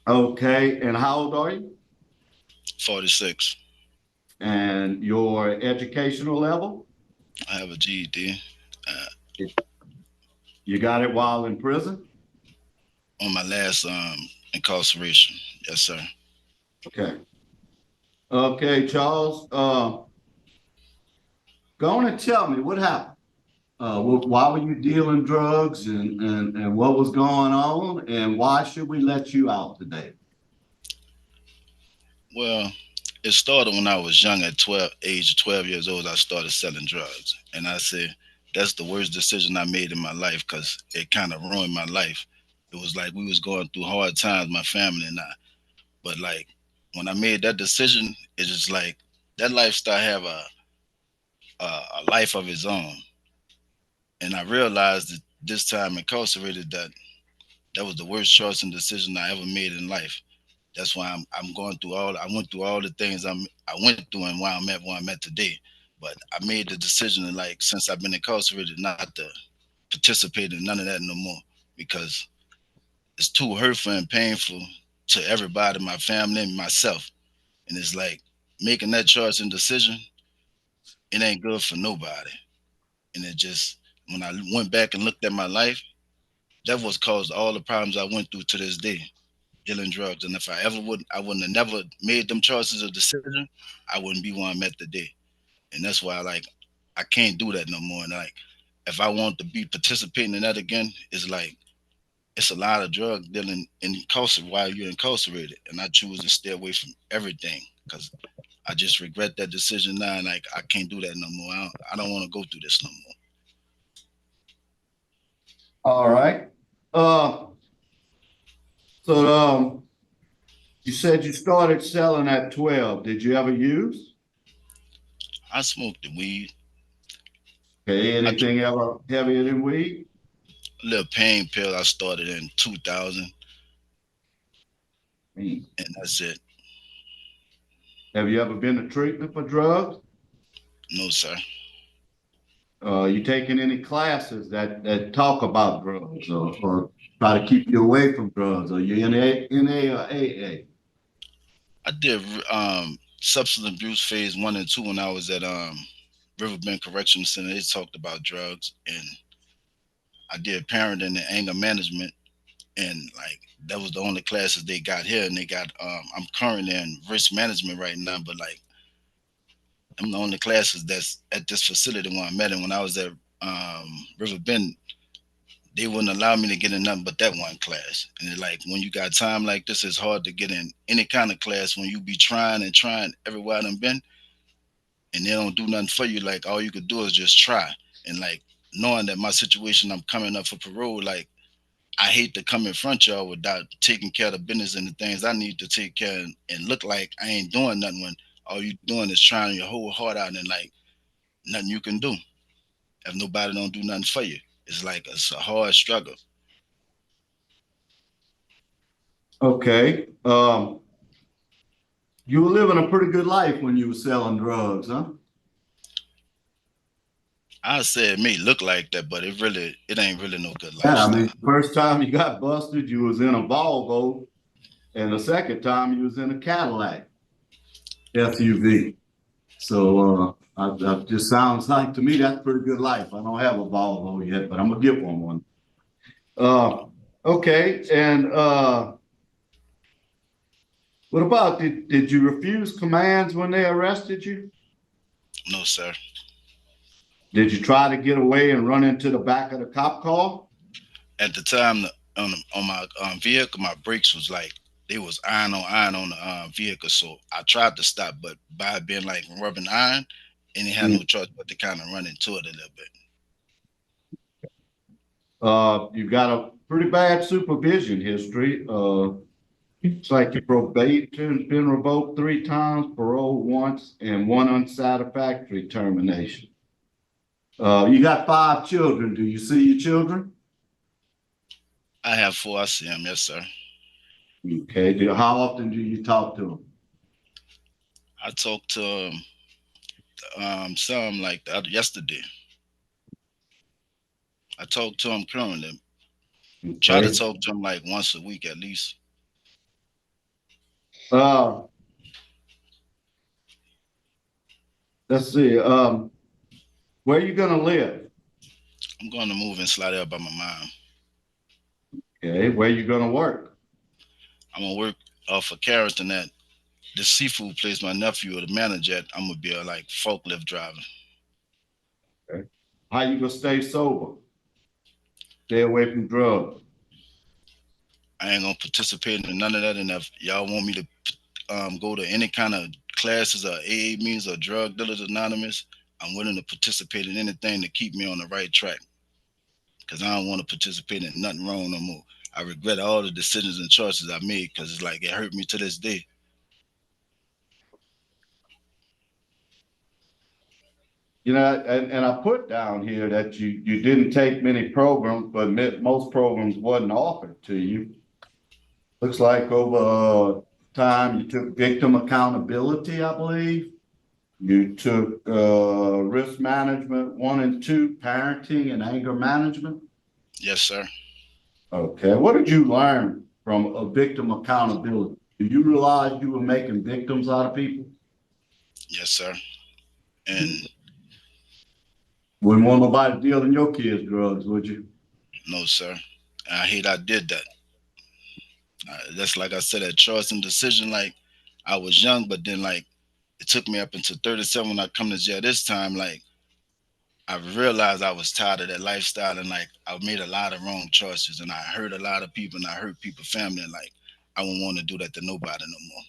Okay, and how old are you? 46. And your educational level? I have a GED. You got it while in prison? On my last incarceration. Yes, sir. Okay. Okay, Charles, go on and tell me what happened. Why were you dealing drugs and what was going on, and why should we let you out today? Well, it started when I was young. At age of 12 years old, I started selling drugs. And I said, that's the worst decision I made in my life because it kind of ruined my life. It was like we was going through hard times, my family and I. But like when I made that decision, it's just like that lifestyle have a life of its own. And I realized that this time incarcerated that was the worst choice and decision I ever made in life. That's why I'm going through I went through all the things I went through and why I'm at where I'm at today. But I made the decision that, like, since I've been incarcerated, not to participate in none of that no more, because it's too hurtful and painful to everybody, my family and myself. And it's like making that choice and decision, it ain't good for nobody. And it just when I went back and looked at my life, that was caused all the problems I went through to this day, dealing drugs. And if I wouldn't have never made them choices or decisions, I wouldn't be where I'm at today. And that's why, like, I can't do that no more. And like, if I want to be participating in that again, it's like it's a lot of drug dealing while you're incarcerated. And I choose to stay away from everything because I just regret that decision now. And like, I can't do that no more. I don't want to go through this no more. All right. So you said you started selling at 12. Did you ever use? I smoked the weed. Okay, anything ever heavier than weed? A little pain pill I started in 2000. And that's it. Have you ever been to treatment for drugs? No, sir. You taking any classes that talk about drugs or try to keep you away from drugs? Are you in NA or AA? I did substance abuse phase 1 and 2 when I was at Riverbend Correctional Center. They talked about drugs, and I did parenting and anger management, and like that was the only classes they got here. And they got I'm currently in risk management right now, but like I'm the only classes that's at this facility where I'm at. And when I was at Riverbend, they wouldn't allow me to get in nothing but that one class. And it's like when you got time like this, it's hard to get in any kind of class when you be trying and trying everywhere I've been, and they don't do nothing for you. Like all you could do is just try. And like knowing that my situation, I'm coming up for parole, like I hate to come in front of y'all without taking care of the business and the things I need to take care of and look like I ain't doing nothing when all you doing is trying your whole heart out and like nothing you can do if nobody don't do nothing for you. It's like it's a hard struggle. Okay. You were living a pretty good life when you were selling drugs, huh? I say it may look like that, but it ain't really no good Yeah, lifestyle. I mean, first time you got busted, you was in a Volvo, and the second time you was in a Cadillac SUV. So that just sounds like to me that's a pretty good life. I don't have a Volvo yet, but I'm gonna get one. Okay, and what about did you refuse commands when they arrested you? No, sir. Did you try to get away and run into the back of the cop car? At the time, on my vehicle, my brakes was like they was iron on the vehicle. So I tried to stop, but by it being like rubbing iron, and it had no choice but to kind of run into it a little bit. You got a pretty bad supervision history. It's like your probation's been revoked 3 times, parole once, and 1 unsatisfactory termination. You got 5 children. Do you see your children? I have 4. I see them. Yes, sir. Okay. How often do you talk to them? I talked to some like yesterday. I talked to them currently. Okay. Try to talk to them like once a week at least. Let's see. Where are you gonna live? I'm going to move in Slidell by my mom. Okay. Where you gonna work? I'm gonna work for Carrollton at the seafood place. My nephew or the manager at. I'm gonna be a like forklift driver. Okay. How you gonna stay sober? Stay away from drugs. I ain't gonna participate in none of that. And if y'all want me to go to any kind of classes or AA meetings or Drug Dealers Anonymous, I'm willing to participate in anything to keep me on the right track. Because I don't want to participate in nothing wrong no more. I regret all the decisions and choices I made because it's like it hurt me to this day. You know, and I put down here that you didn't take many programs, but most programs wasn't offered to you. Looks like over time you took victim accountability, I believe. You took risk management 1 and 2, parenting and anger management. Yes, sir. Okay, what did you learn from a victim accountability? Do you realize you were making victims out of people? Yes, sir. And Wouldn't want nobody dealing your kids' drugs, would you? No, sir. I hate I did that. That's like I said, that choice and decision. Like I was young, but then like it took me up until 37 when I come to jail this time. Like I realized I was tired of that lifestyle, and like I made a lot of wrong choices, and I hurt a lot of people, and I hurt people's family. And like I won't want to do that to nobody no more.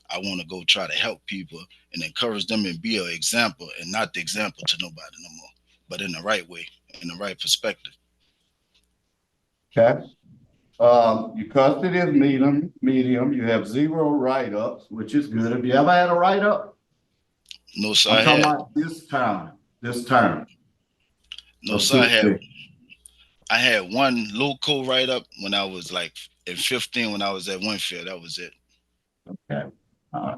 I want to go try to help people and encourage them and be an example, and not the example to nobody no more, but in the right way, in the right perspective. Okay. Your custody is medium. You have 0 write-ups, which is good. Have you ever had a write-up? No, sir. I'm talking about this term. No, sir. I had one local write-up when I was like in 15 when I was at Winfield. That was it. Okay. All right.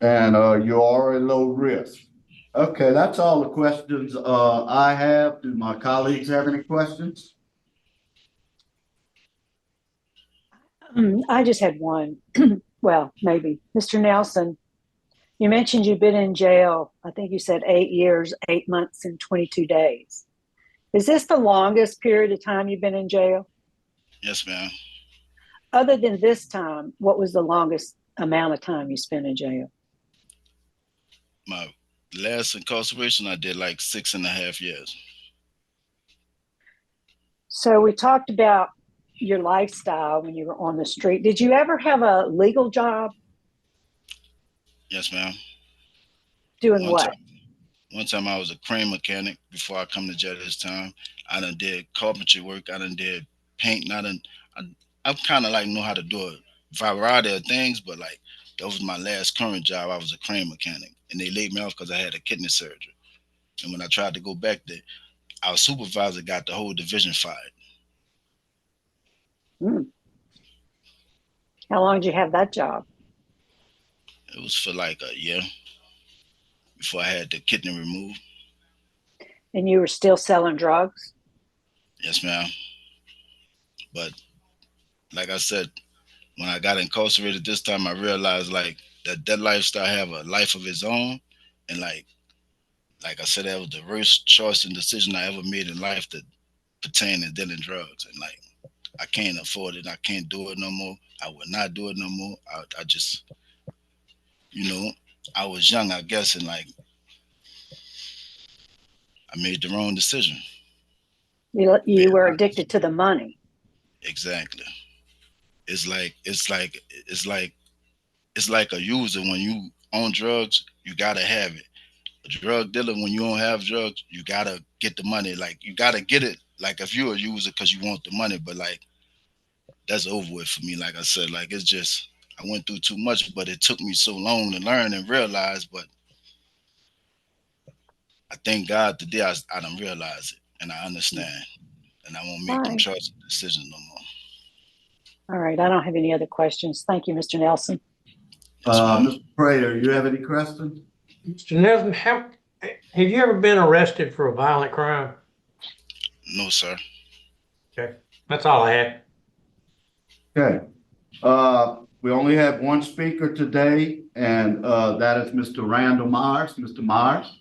And you are a low risk. Okay, that's all the questions I have. Do my colleagues have any questions? I just had one. Well, maybe. Mr. Nelson, you mentioned you've been in jail, I think you said 8 years, 8 months, and 22 days. Is this the longest period of time you've been in jail? Yes, ma'am. Other than this time, what was the longest amount of time you spent in jail? My last incarceration, I did like 6.5 years. So we talked about your lifestyle when you were on the street. Did you ever have a legal job? Yes, ma'am. Doing what? One time I was a crane mechanic before I come to jail this time. I done did carpentry work. I done did paint. I kind of like know how to do a variety of things, but like that was my last current job. I was a crane mechanic, and they laid me off because I had a kidney surgery. And when I tried to go back there, our supervisor got the whole division fired. How long did you have that job? It was for like a year before I had the kidney removed. And you were still selling drugs? Yes, ma'am. But like I said, when I got incarcerated this time, I realized like that lifestyle have a life of its own. And like I said, that was the worst choice and decision I ever made in life that pertain to dealing drugs. And like, I can't afford it. I can't do it no more. I would not do it no more. I just, I was young, I guess, and like, I made the wrong decision. You were addicted to the money. Exactly. It's like a user. When you own drugs, you gotta have it. A drug dealer, when you don't have drugs, you gotta get the money. Like you gotta get it. Like if you're a user because you want the money, but like that's over with for me. Like I said, like it's just I went through too much, but it took me so long to learn and realize. But I thank God today I done realize it and I understand, and I won't make them choices and decisions no more. All right, I don't have any other questions. Thank you, Mr. Nelson. Mr. Prater, you have any questions? Mr. Nelson, have you ever been arrested for a violent crime? No, sir. Okay, that's all I had. Okay. We only have one speaker today, and that is Mr. Randall Myers. Mr. Myers.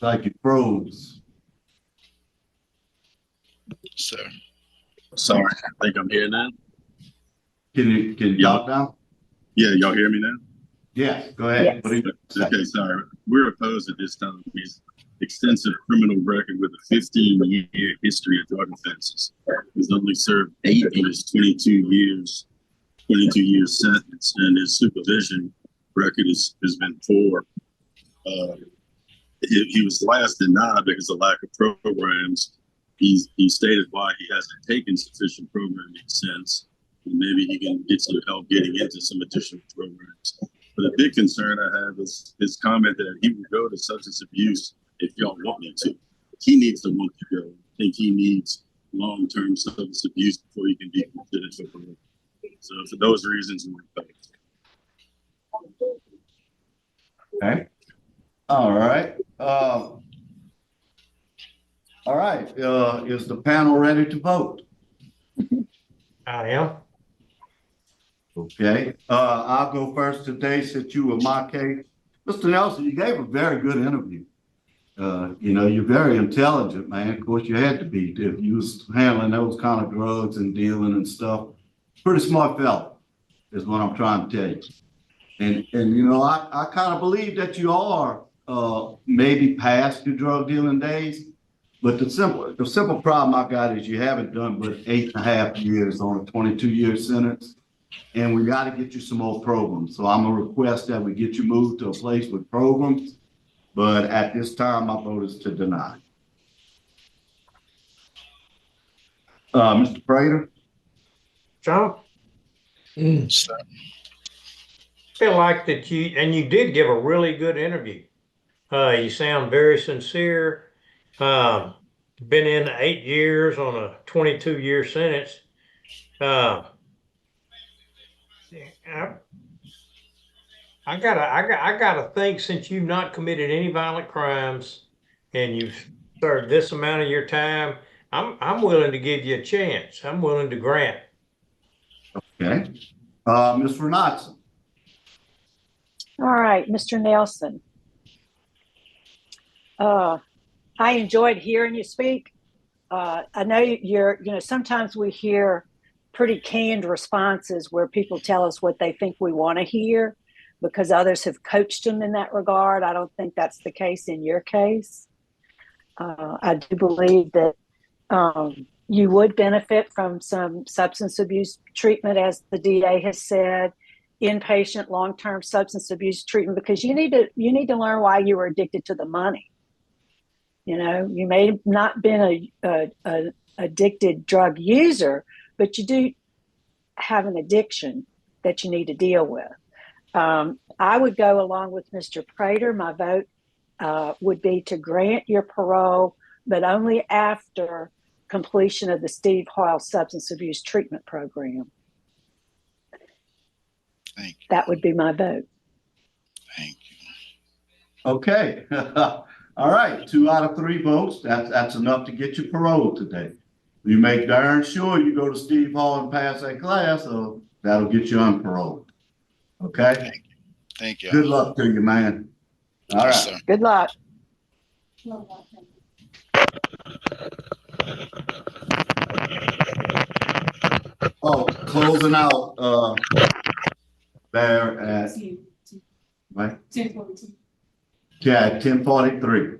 Like you froze. Sir. Sorry, I think I'm here now. Can you talk now? Yeah, y'all hear me now? Yes, go ahead. Yes. Okay, sorry. We're opposed at this time. He's extensive criminal record with a 15-year history of drug offenses. He's only served 8 of his 22 years sentence, and his supervision record has been 4. He was last denied because of lack of programs. He stated why he hasn't taken sufficient programming since. And maybe he can get some help getting into some additional programs. But the big concern I have is his comment that he would go to substance abuse if y'all want me to. He needs to want to go. I think he needs long-term substance abuse before he can be considered for parole. So for those reasons, we're opposed. Okay. All right. All right, is the panel ready to vote? I am. Okay, I'll go first today since you were my case. Mr. Nelson, you gave a very good interview. You know, you're very intelligent, man. Of course, you had to be if you was handling those kind of drugs and dealing and stuff. Pretty smart fella is what I'm trying to tell you. And you know, I kind of believe that you are maybe past your drug dealing days. But the simple problem I got is you haven't done but 8.5 years on a 22-year sentence. And we got to get you some more programs. So I'm gonna request that we get you moved to a place with programs. But at this time, my vote is to deny. Mr. Prater? John? Feel like that you did give a really good interview. You sound very sincere. Been in 8 years on a 22-year sentence. I gotta think, since you've not committed any violent crimes and you've served this amount of your time, I'm willing to give you a chance. I'm willing to grant. Okay. Ms. Renatson? All right, Mr. Nelson. I enjoyed hearing you speak. I know you know, sometimes we hear pretty canned responses where people tell us what they think we want to hear because others have coached them in that regard. I don't think that's the case in your case. I do believe that you would benefit from some substance abuse treatment, as the DA has said, inpatient long-term substance abuse treatment, because you need to learn why you were addicted to the money. You know, you may have not been a addicted drug user, but you do have an addiction that you need to deal with. I would go along with Mr. Prater. My vote would be to grant your parole, but only after completion of the Steve Hoyle substance abuse treatment program. Thank you. That would be my vote. Thank you. Okay. All right, 2 out of 3 votes. That's enough to get you paroled today. You make darn sure you go to Steve Hall and pass that class, so that'll get you unparoled. Okay? Thank you. Thank you. Good luck to you, man. All right. Yes, sir. Good luck. Oh, closing out there at right? 10:42. Yeah, 10:43.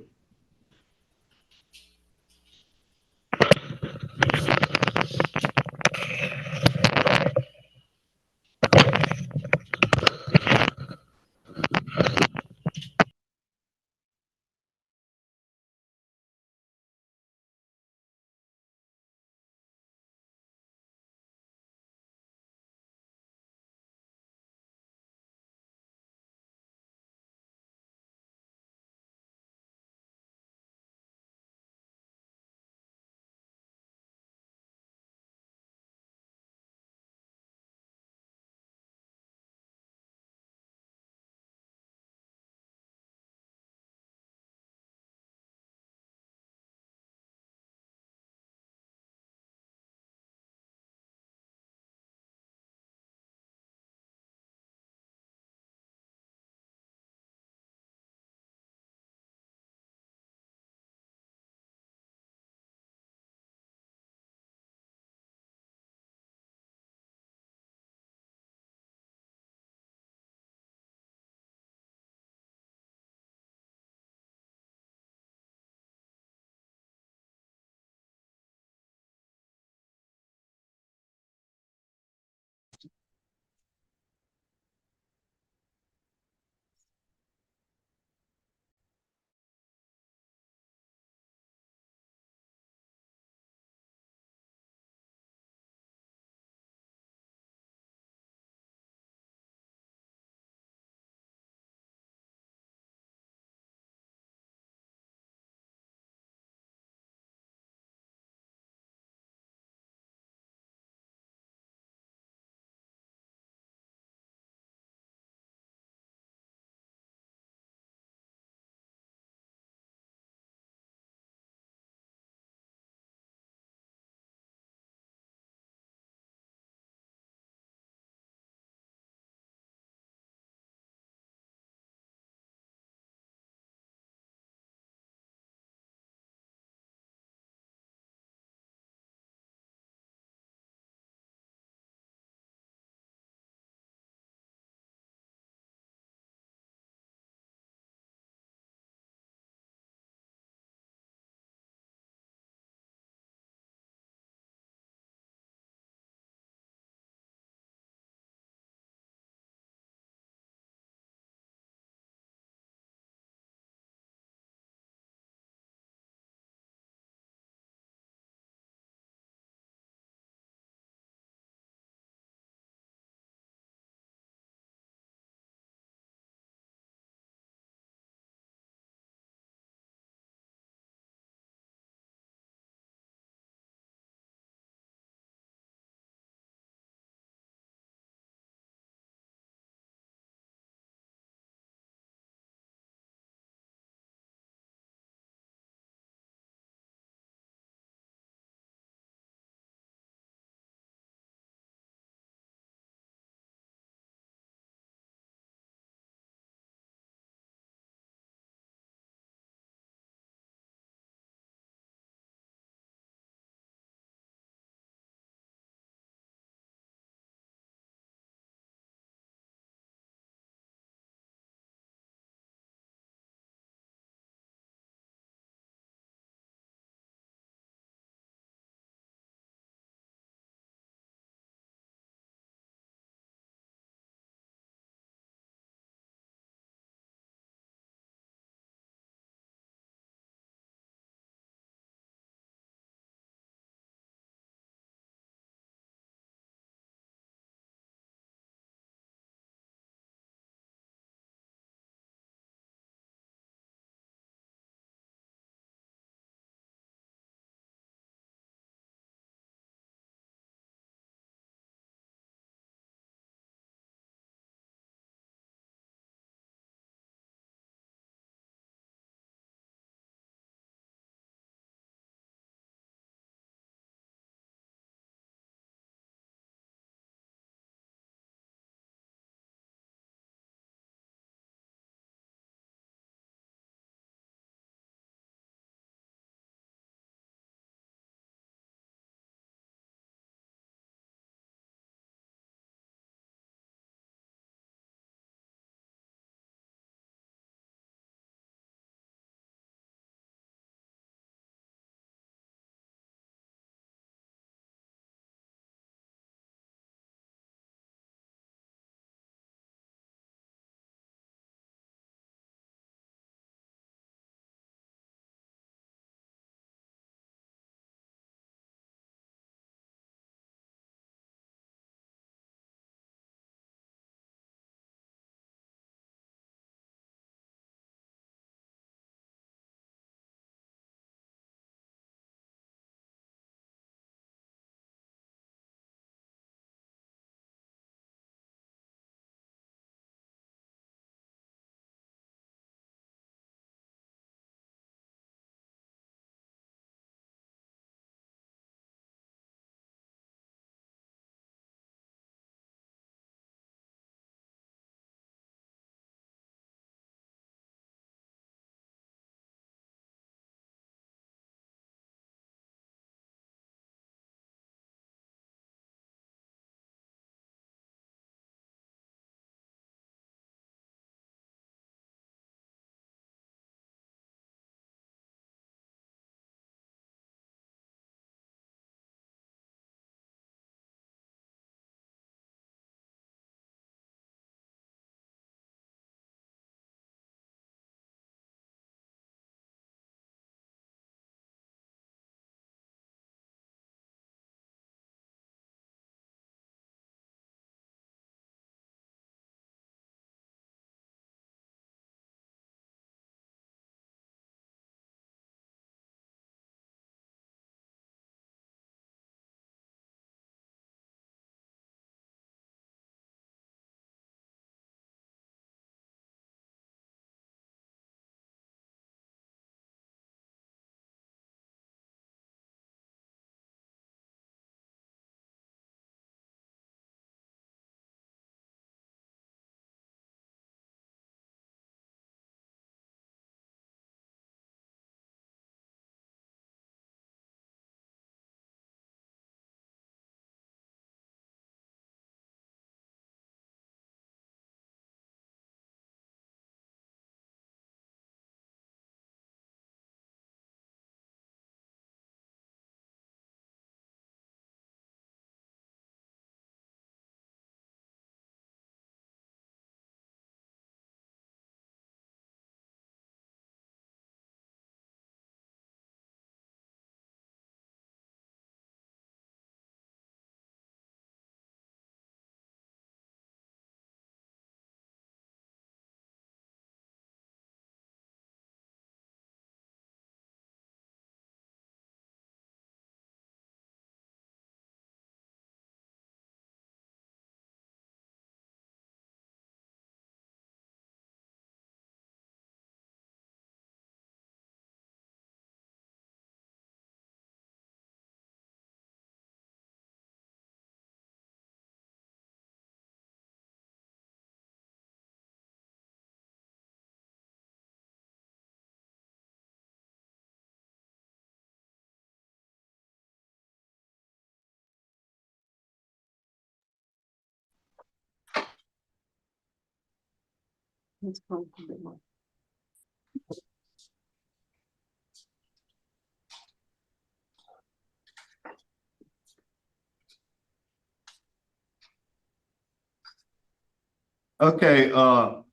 Okay, the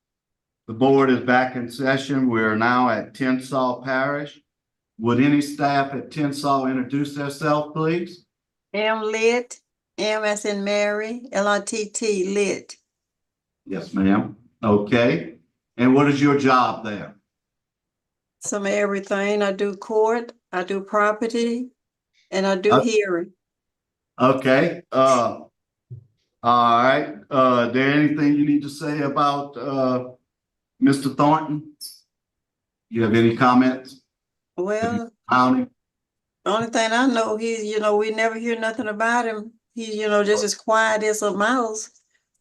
board is back in session. We're now at Tensas Parish. Would any staff at Tensas introduce themselves, please? M lit, M as in Mary, LITT lit. Yes, ma'am. Okay. And what is your job there? Some of everything. I do court, I do property, and I do hearing. Okay. All right. There anything you need to say about Mr. Thornton? You have any comments? Well, County? only thing I know, he's, we never hear nothing about him. He's, just as quiet as a mouse.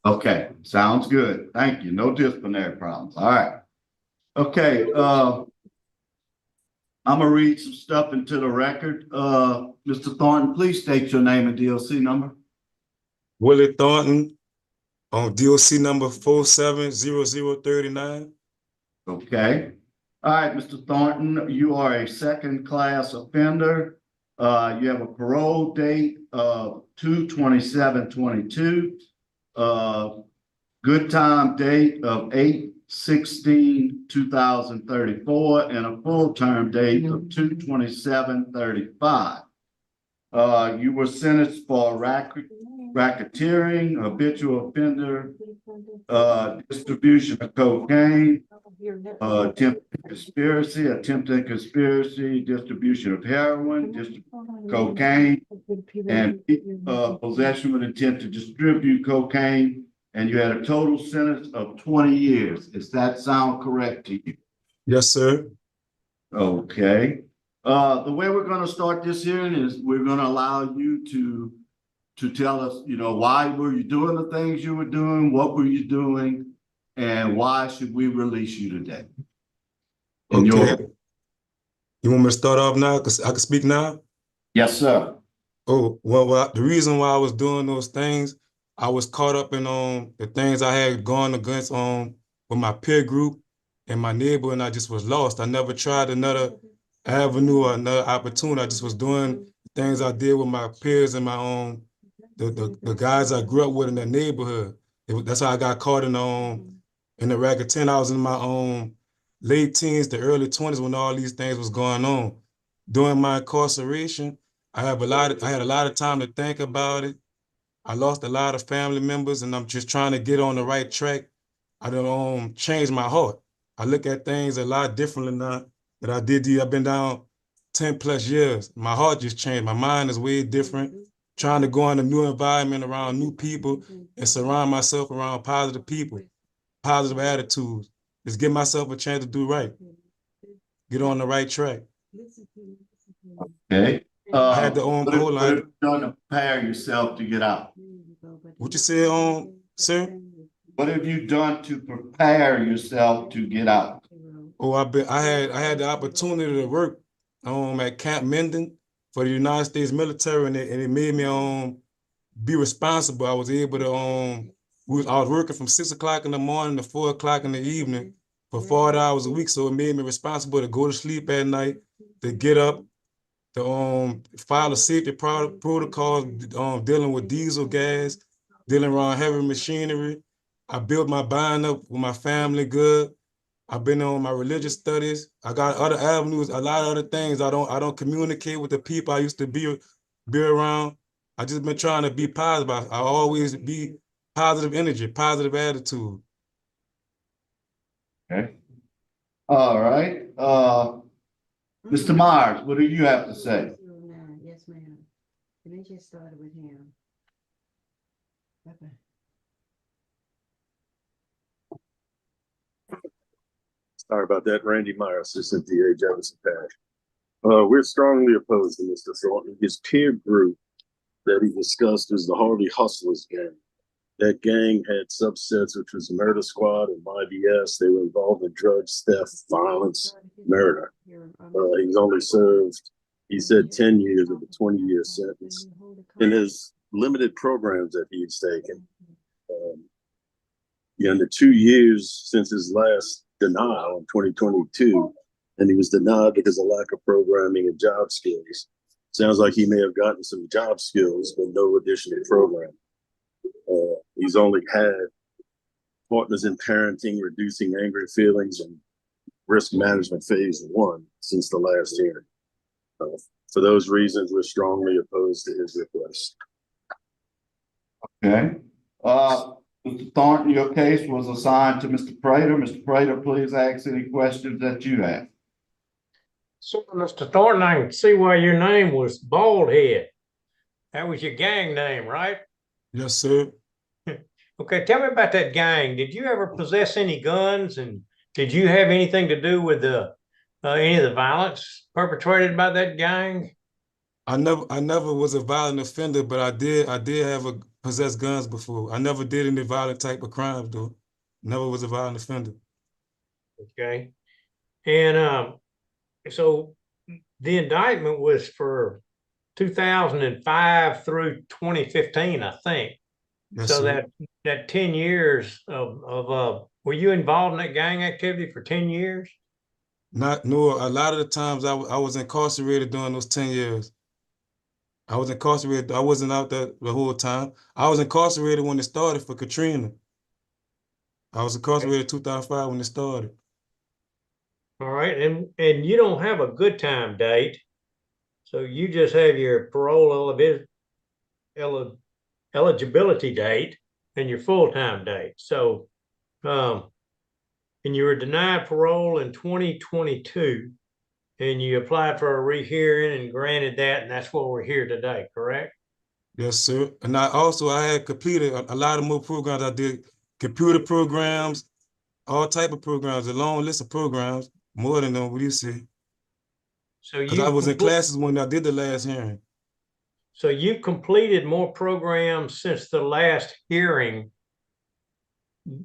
Okay, sounds good. Thank you. No disciplinary problems. All right. Okay, I'm gonna read some stuff into the record. Mr. Thornton, please state your name and DOC number. Willie Thornton on DOC number 470039. Okay. All right, Mr. Thornton, you are a second-class offender. You have a parole date of 2/27/22. Good time date of 8/16/2034 and a full term date of 2/27/35. You were sentenced for racketeering, habitual offender, distribution of cocaine, attempted conspiracy, distribution of heroin, cocaine, and possession with intent to distribute cocaine. And you had a total sentence of 20 years. Does that sound correct to you? Yes, sir. Okay. The way we're going to start this hearing is we're going to allow you to tell us, why were you doing the things you were doing? What were you doing? And why should we release you today? Okay. You want me to start off now? Because I can speak now? Yes, sir. Oh, well, the reason why I was doing those things, I was caught up in the things I had gone against with my peer group and my neighbor, and I just was lost. I never tried another avenue or another opportunity. I just was doing things I did with my peers and my the guys I grew up with in the neighborhood. That's how I got caught in the racketeering. I was in my late teens to early 20s when all these things was going on. During my incarceration, I had a lot of time to think about it. I lost a lot of family members, and I'm just trying to get on the right track. I don't change my heart. I look at things a lot differently now that I did. I've been down 10 plus years. My heart just changed. My mind is way different. Trying to go in a new environment around new people and surround myself around positive people, positive attitudes. Just give myself a chance to do right. Get on the right track. Okay. I had to what have you done to prepare yourself to get out? What you said, sir? What have you done to prepare yourself to get out? Oh, I had the opportunity to work at Camp Minden for the United States military, and it made me be responsible. I was able to I was working from 6 o'clock in the morning to 4 o'clock in the evening for 40 hours a week. So it made me responsible to go to sleep at night, to get up, to follow safety protocols, dealing with diesel gas, dealing around heavy machinery. I built my bond up with my family good. I've been on my religious studies. I got other avenues, a lot of other things. I don't communicate with the people I used to be around. I just been trying to be positive. I always be positive energy, positive attitude. Okay. All right. Mr. Myers, what do you have to say? Yes, ma'am. And they just started with him. Okay. Sorry about that. Randy Meyer, Assistant DA, Jefferson Parish. We're strongly opposed to Mr. Thornton. His peer group that he discussed is the Harley Hustlers gang. That gang had subsets, which was Murder Squad and YBS. They were involved in drugs, theft, violence, murder. He's only served, he said, 10 years of a 20-year sentence. In his limited programs that he's taken, in the 2 years since his last denial in 2022, and he was denied because of lack of programming and job skills. Sounds like he may have gotten some job skills, but no additional programming. He's only had partners in parenting, reducing angry feelings, and risk management phase 1 since the last hearing. For those reasons, we're strongly opposed to his request. Okay. Mr. Thornton, your case was assigned to Mr. Prater. Mr. Prater, please ask any questions that you have. So, Mr. Thornton, I can see why your name was Baldhead. That was your gang name, right? Yes, sir. Okay, tell me about that gang. Did you ever possess any guns, and did you have anything to do with any of the violence perpetrated by that gang? I never was a violent offender, but I did have possessed guns before. I never did any violent type of crimes though. Never was a violent offender. Okay. And so the indictment was for 2005 through 2015, I think. Yes, So sir. that 10 years of were you involved in that gang activity for 10 years? No, a lot of the times I was incarcerated during those 10 years. I was incarcerated. I wasn't out there the whole time. I was incarcerated when it started for Katrina. I was incarcerated 2005 when it started. All right, and you don't have a good time date, so you just have your parole eligibility date and your full-time date. So, and you were denied parole in 2022, and you applied for a rehearing and granted that, and that's why we're here today, correct? Yes, sir. And I had completed a lot of more programs. I did computer programs, all type of programs, a long list of programs, more than what you see. So Because I was in classes when I did the last hearing. So you've completed more programs since the last hearing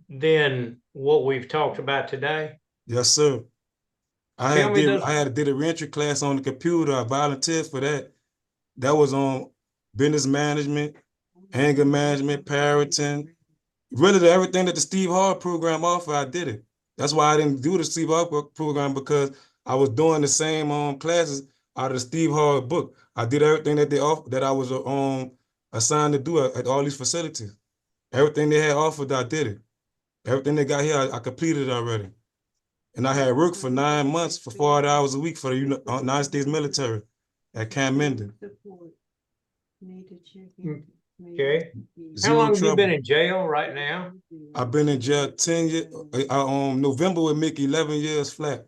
than what we've talked about today? Yes, sir. I had did a reentry class on the computer. I volunteered for that. That was on business management, anger management, parenting. Really, everything that the Steve Hart program offered, I did it. That's why I didn't do the Steve Hart program, because I was doing the same classes out of the Steve Hart book. I did everything that they offered, that I was assigned to do at all these facilities. Everything they had offered, I did it. Everything they got here, I completed it already. And I had worked for 9 months for 40 hours a week for the United States military at Camp Minden. Okay. How Zero long have you been trouble. in jail right now? I've been in jail 10 years. November will make 11 years flat.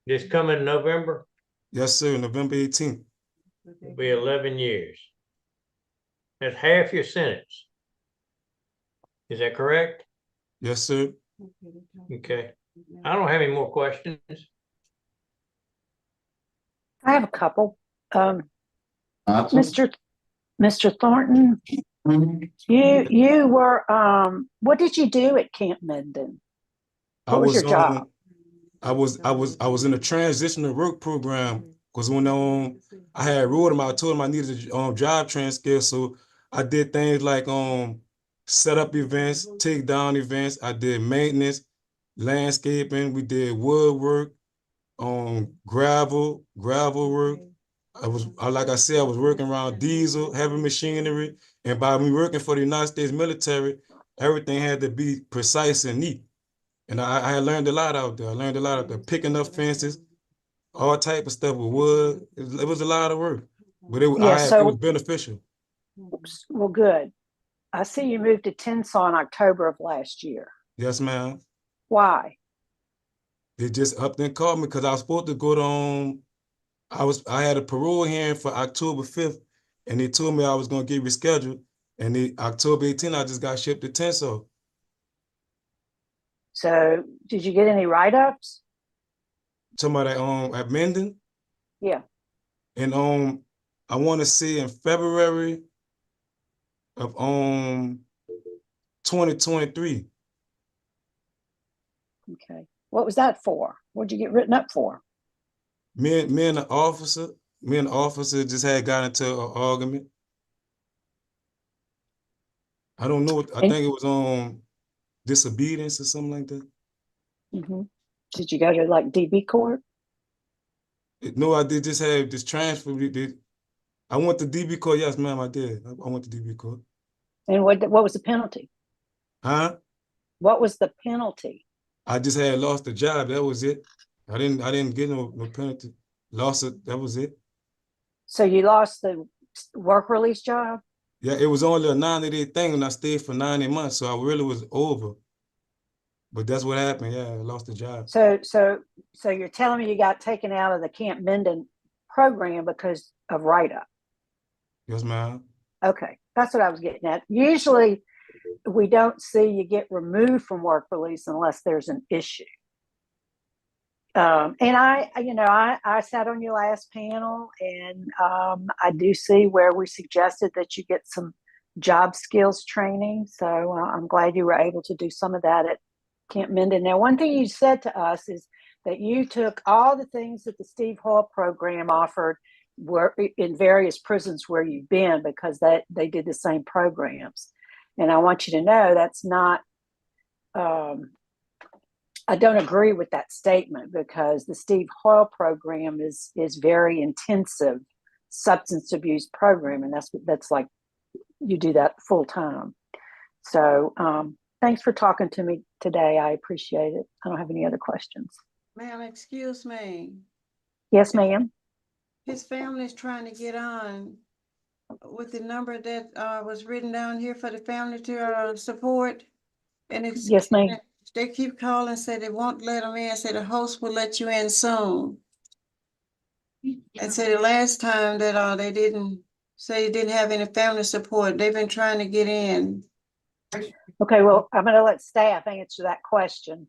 This coming November? Yes, sir. November 18th. It'll be 11 years. That's half your sentence. Is that correct? Yes, sir. Okay. I don't have any more questions. I have a couple. Mr. Thornton, you were what did you do at Camp Minden? What was your job? I was in a transitional work program, because when I had wrote him, I told him I needed a job transfer, so I did things like set up events, take down events. I did maintenance, landscaping. We did woodwork, gravel work. Like I said, I was working around diesel, heavy machinery, and by me working for the United States military, everything had to be precise and neat. And I learned a lot out there. I learned a lot out there, picking up fences, all type of stuff with wood. It was a lot of work, but it was beneficial. Well, good. I see you moved to TENSAS in October of last year. Yes, ma'am. Why? They just upped and called me because I was supposed to go to I had a parole hearing for October 5th, and they told me I was gonna get rescheduled. And October 18th, I just got shipped to TENSAS. So did you get any write-ups? Talking about at Minden? Yeah. And I want to say in February of 2023. Okay. What was that for? What'd you get written up for? Me and the officer just had got into an argument. I don't know. I think it was disobedience or something like that. Mm-hmm. Did you go to like DB court? No, I did just have this transfer. I went to DB court. Yes, ma'am, I did. I went to DB court. And what was the penalty? Huh? What was the penalty? I just had lost the job. That was it. I didn't get no penalty. Lost it. That was it. So you lost the work release job? Yeah, it was only a 90-day thing, and I stayed for 90 months, so I really was over. But that's what happened. Yeah, I lost the job. So you're telling me you got taken out of the Camp Minden program because of write-up? Yes, ma'am. Okay, that's what I was getting at. Usually, we don't see you get removed from work release unless there's an issue. And I sat on your last panel, and I do see where we suggested that you get some job skills training. So I'm glad you were able to do some of that at Camp Minden. Now, one thing you said to us is that you took all the things that the Steve Hall program offered were in various prisons where you've been, because they did the same programs. And I want you to know that's not, I don't agree with that statement, because the Steve Hoyle program is very intensive substance abuse program, and that's like you do that full time. So thanks for talking to me today. I appreciate it. I don't have any other questions. Ma'am, excuse me. Yes, ma'am. His family's trying to get on with the number that was written down here for the family to support. And it's, yes, ma'am. They keep calling, say they won't let them in, say the host will let you in soon. And say the last time that they didn't have any family support. They've been trying to get in. Okay, well, I'm going to let staff answer that question.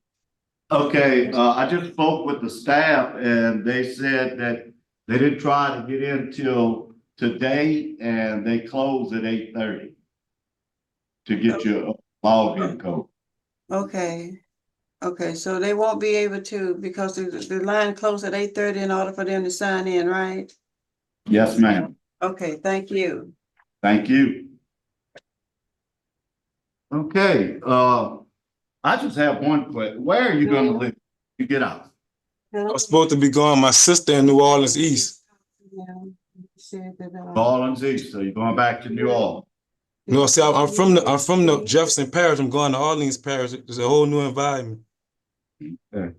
Okay, I just spoke with the staff, and they said that they didn't try to get in till today, and they close at 8:30 to get your login code. Okay. Okay, so they won't be able to, because the line closed at 8:30 in order for them to sign in, right? Yes, ma'am. Okay, thank you. Thank you. Okay, I just have one question. Where are you gonna live? You get out. I was supposed to be going my sister in New Orleans East. New Orleans East, so you're going back to New Orleans. No, see, I'm from the Jefferson Parish. I'm going to Orleans Parish. It's a whole new environment. Okay.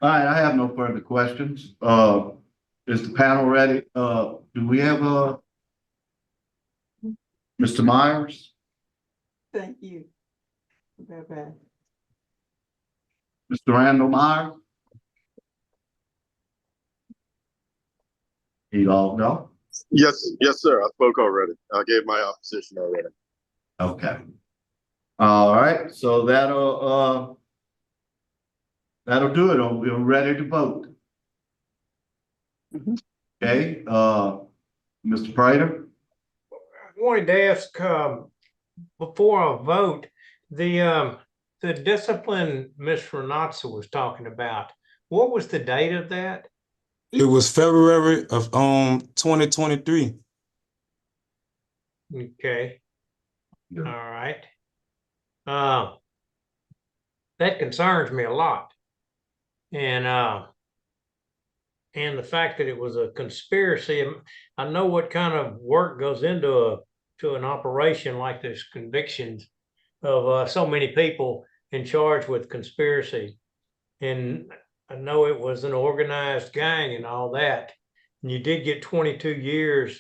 All right, I have no further questions. Is the panel ready? Do we have Mr. Myers? Thank you. Bye-bye. Mr. Randall Myers? He all go? Yes, sir. I spoke already. I gave my opposition already. Okay. All right, so that'll do it. We're ready to vote. Okay, Mr. Prater? I wanted to ask, before I vote, the discipline Ms. Renatza was talking about, what was the date of that? It was February of 2023. Okay. All right. That concerns me a lot. And the fact that it was a conspiracy, I know what kind of work goes into an operation like this, convictions of so many people in charge with conspiracy. And I know it was an organized gang and all that. And you did get 22 years.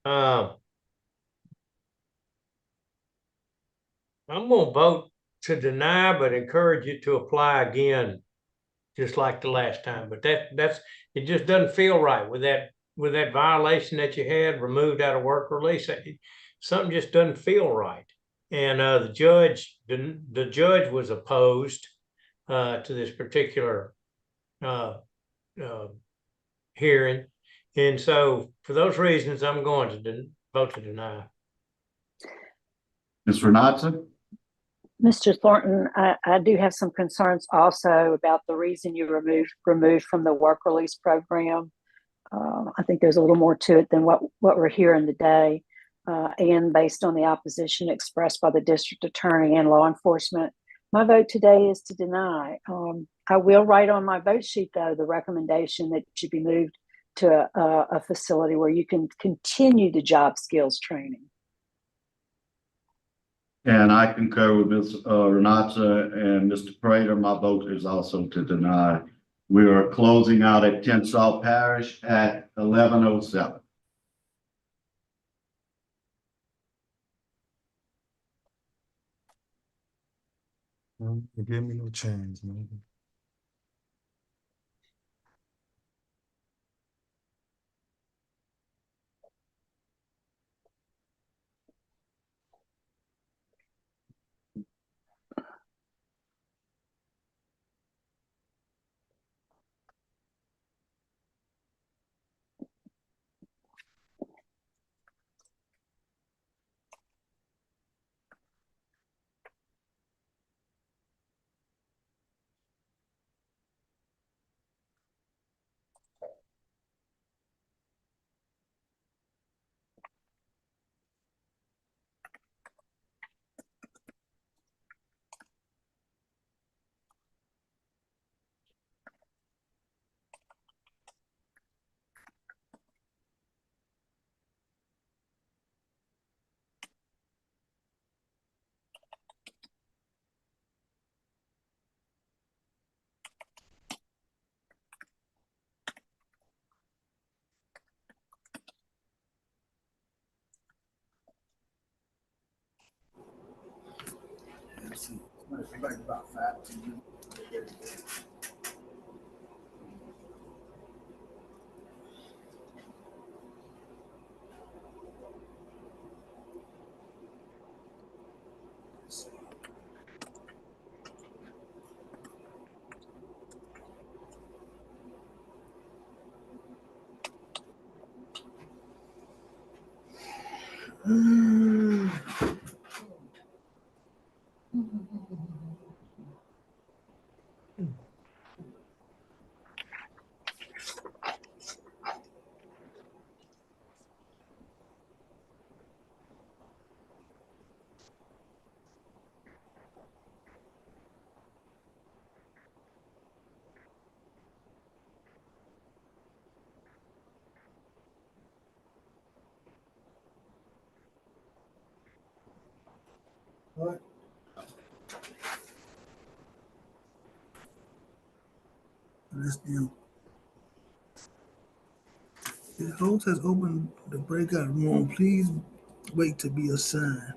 I'm going to vote to deny, but encourage you to apply again, just like the last time. But it just doesn't feel right with that violation that you had removed out of work release. Something just doesn't feel right. And the judge was opposed to this particular hearing. And so for those reasons, I'm going to vote to deny. Ms. Renatza? Mr. Thornton, I do have some concerns also about the reason you removed from the work release program. I think there's a little more to it than what we're hearing today. and based on the opposition expressed by the district attorney and law enforcement, my vote today is to deny. I will write on my vote sheet, though, the recommendation that it should be moved to a facility where you can continue the job skills training. And I concur with Ms. Renata and Mr. Prater. My vote is also to deny. We are closing out at TENSAS Parish at 11:07. Give me no change, man. What? This deal. The host has opened the breakout room. Please wait to be assigned.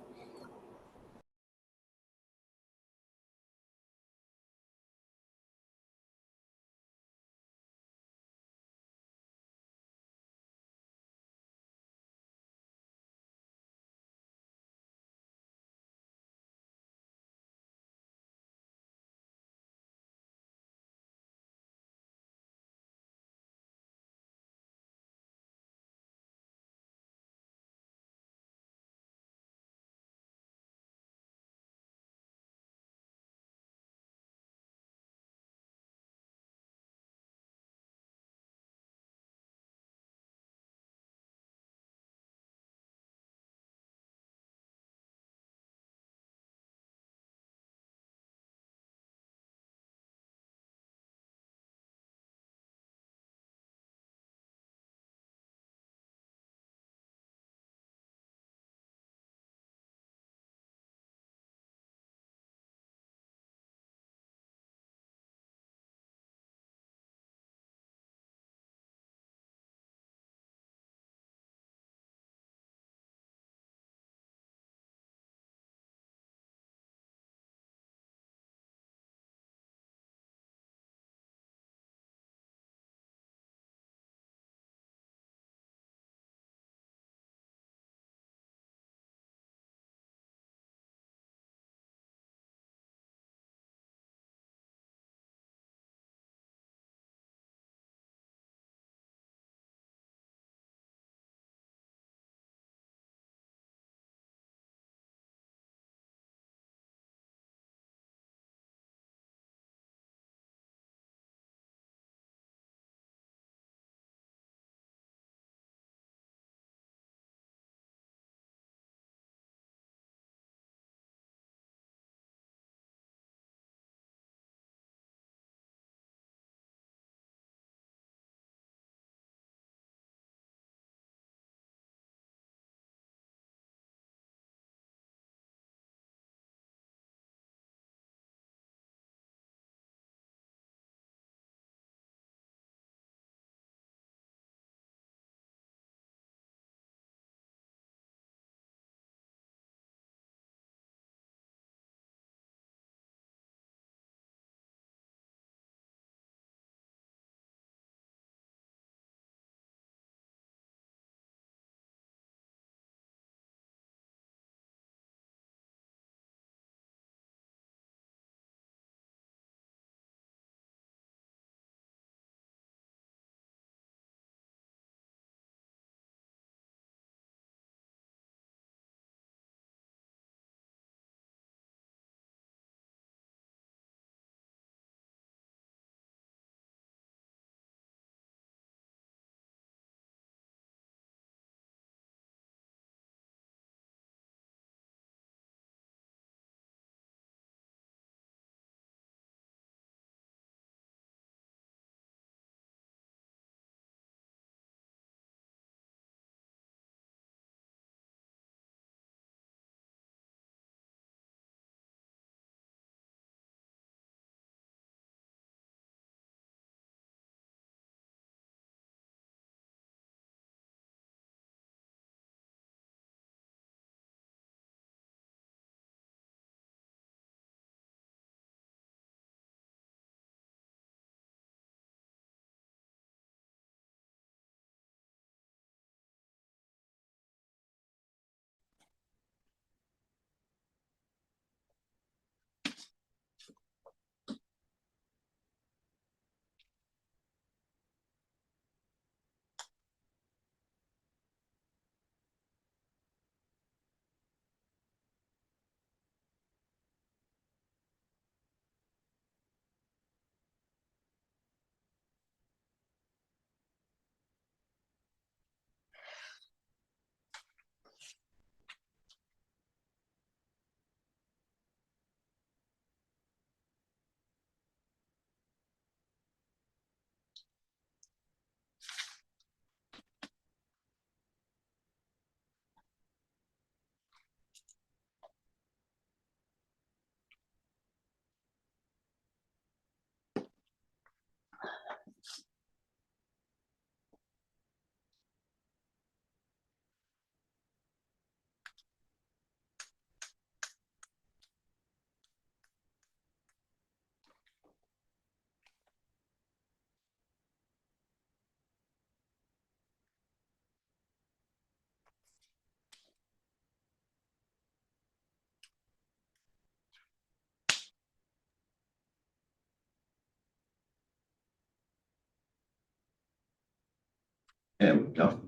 There we go.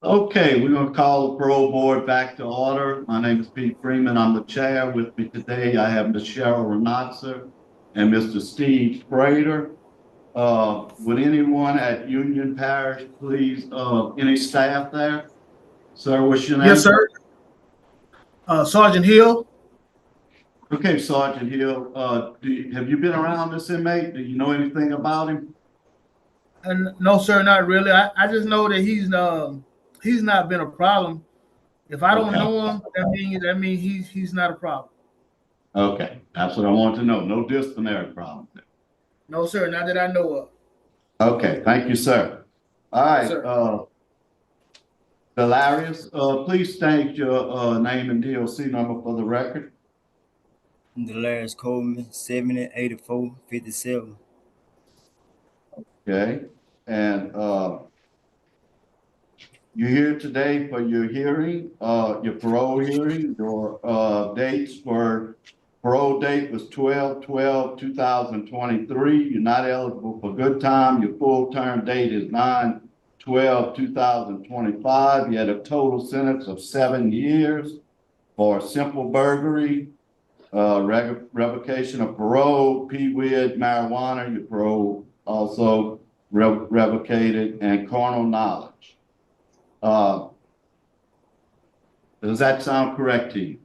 Okay, we're gonna call the parole board back to order. My name is Pete Freeman. I'm the chair. With me today, I have Ms. Cheryl Renatzer and Mr. Steve Prater. Would anyone at Union Parish, please, any staff there? Sir, what's your name? Yes, sir. Sergeant Hill. Okay, Sergeant Hill, have you been around this inmate? Do you know anything about him? And no, sir, not really. I just know that he's not been a problem. If I don't know him, that means he's not a problem. Okay, that's what I want to know. No disciplinary problem. No, sir, not that I know of. Okay, thank you, sir. All right, Yes, DALARIES, please state your name and DOC number for the record. DALARIES Coleman, 708457. Okay, and you're here today for your hearing, your parole hearing. Your dates were, parole date was 12/12/2023. You're not eligible for good time. Your full term date is 9/12/2025. You had a total sentence of 7 years for simple burglary, revocation of parole, PWID, marijuana. Your parole also revocated, and carnal knowledge. Does that sound correct to you?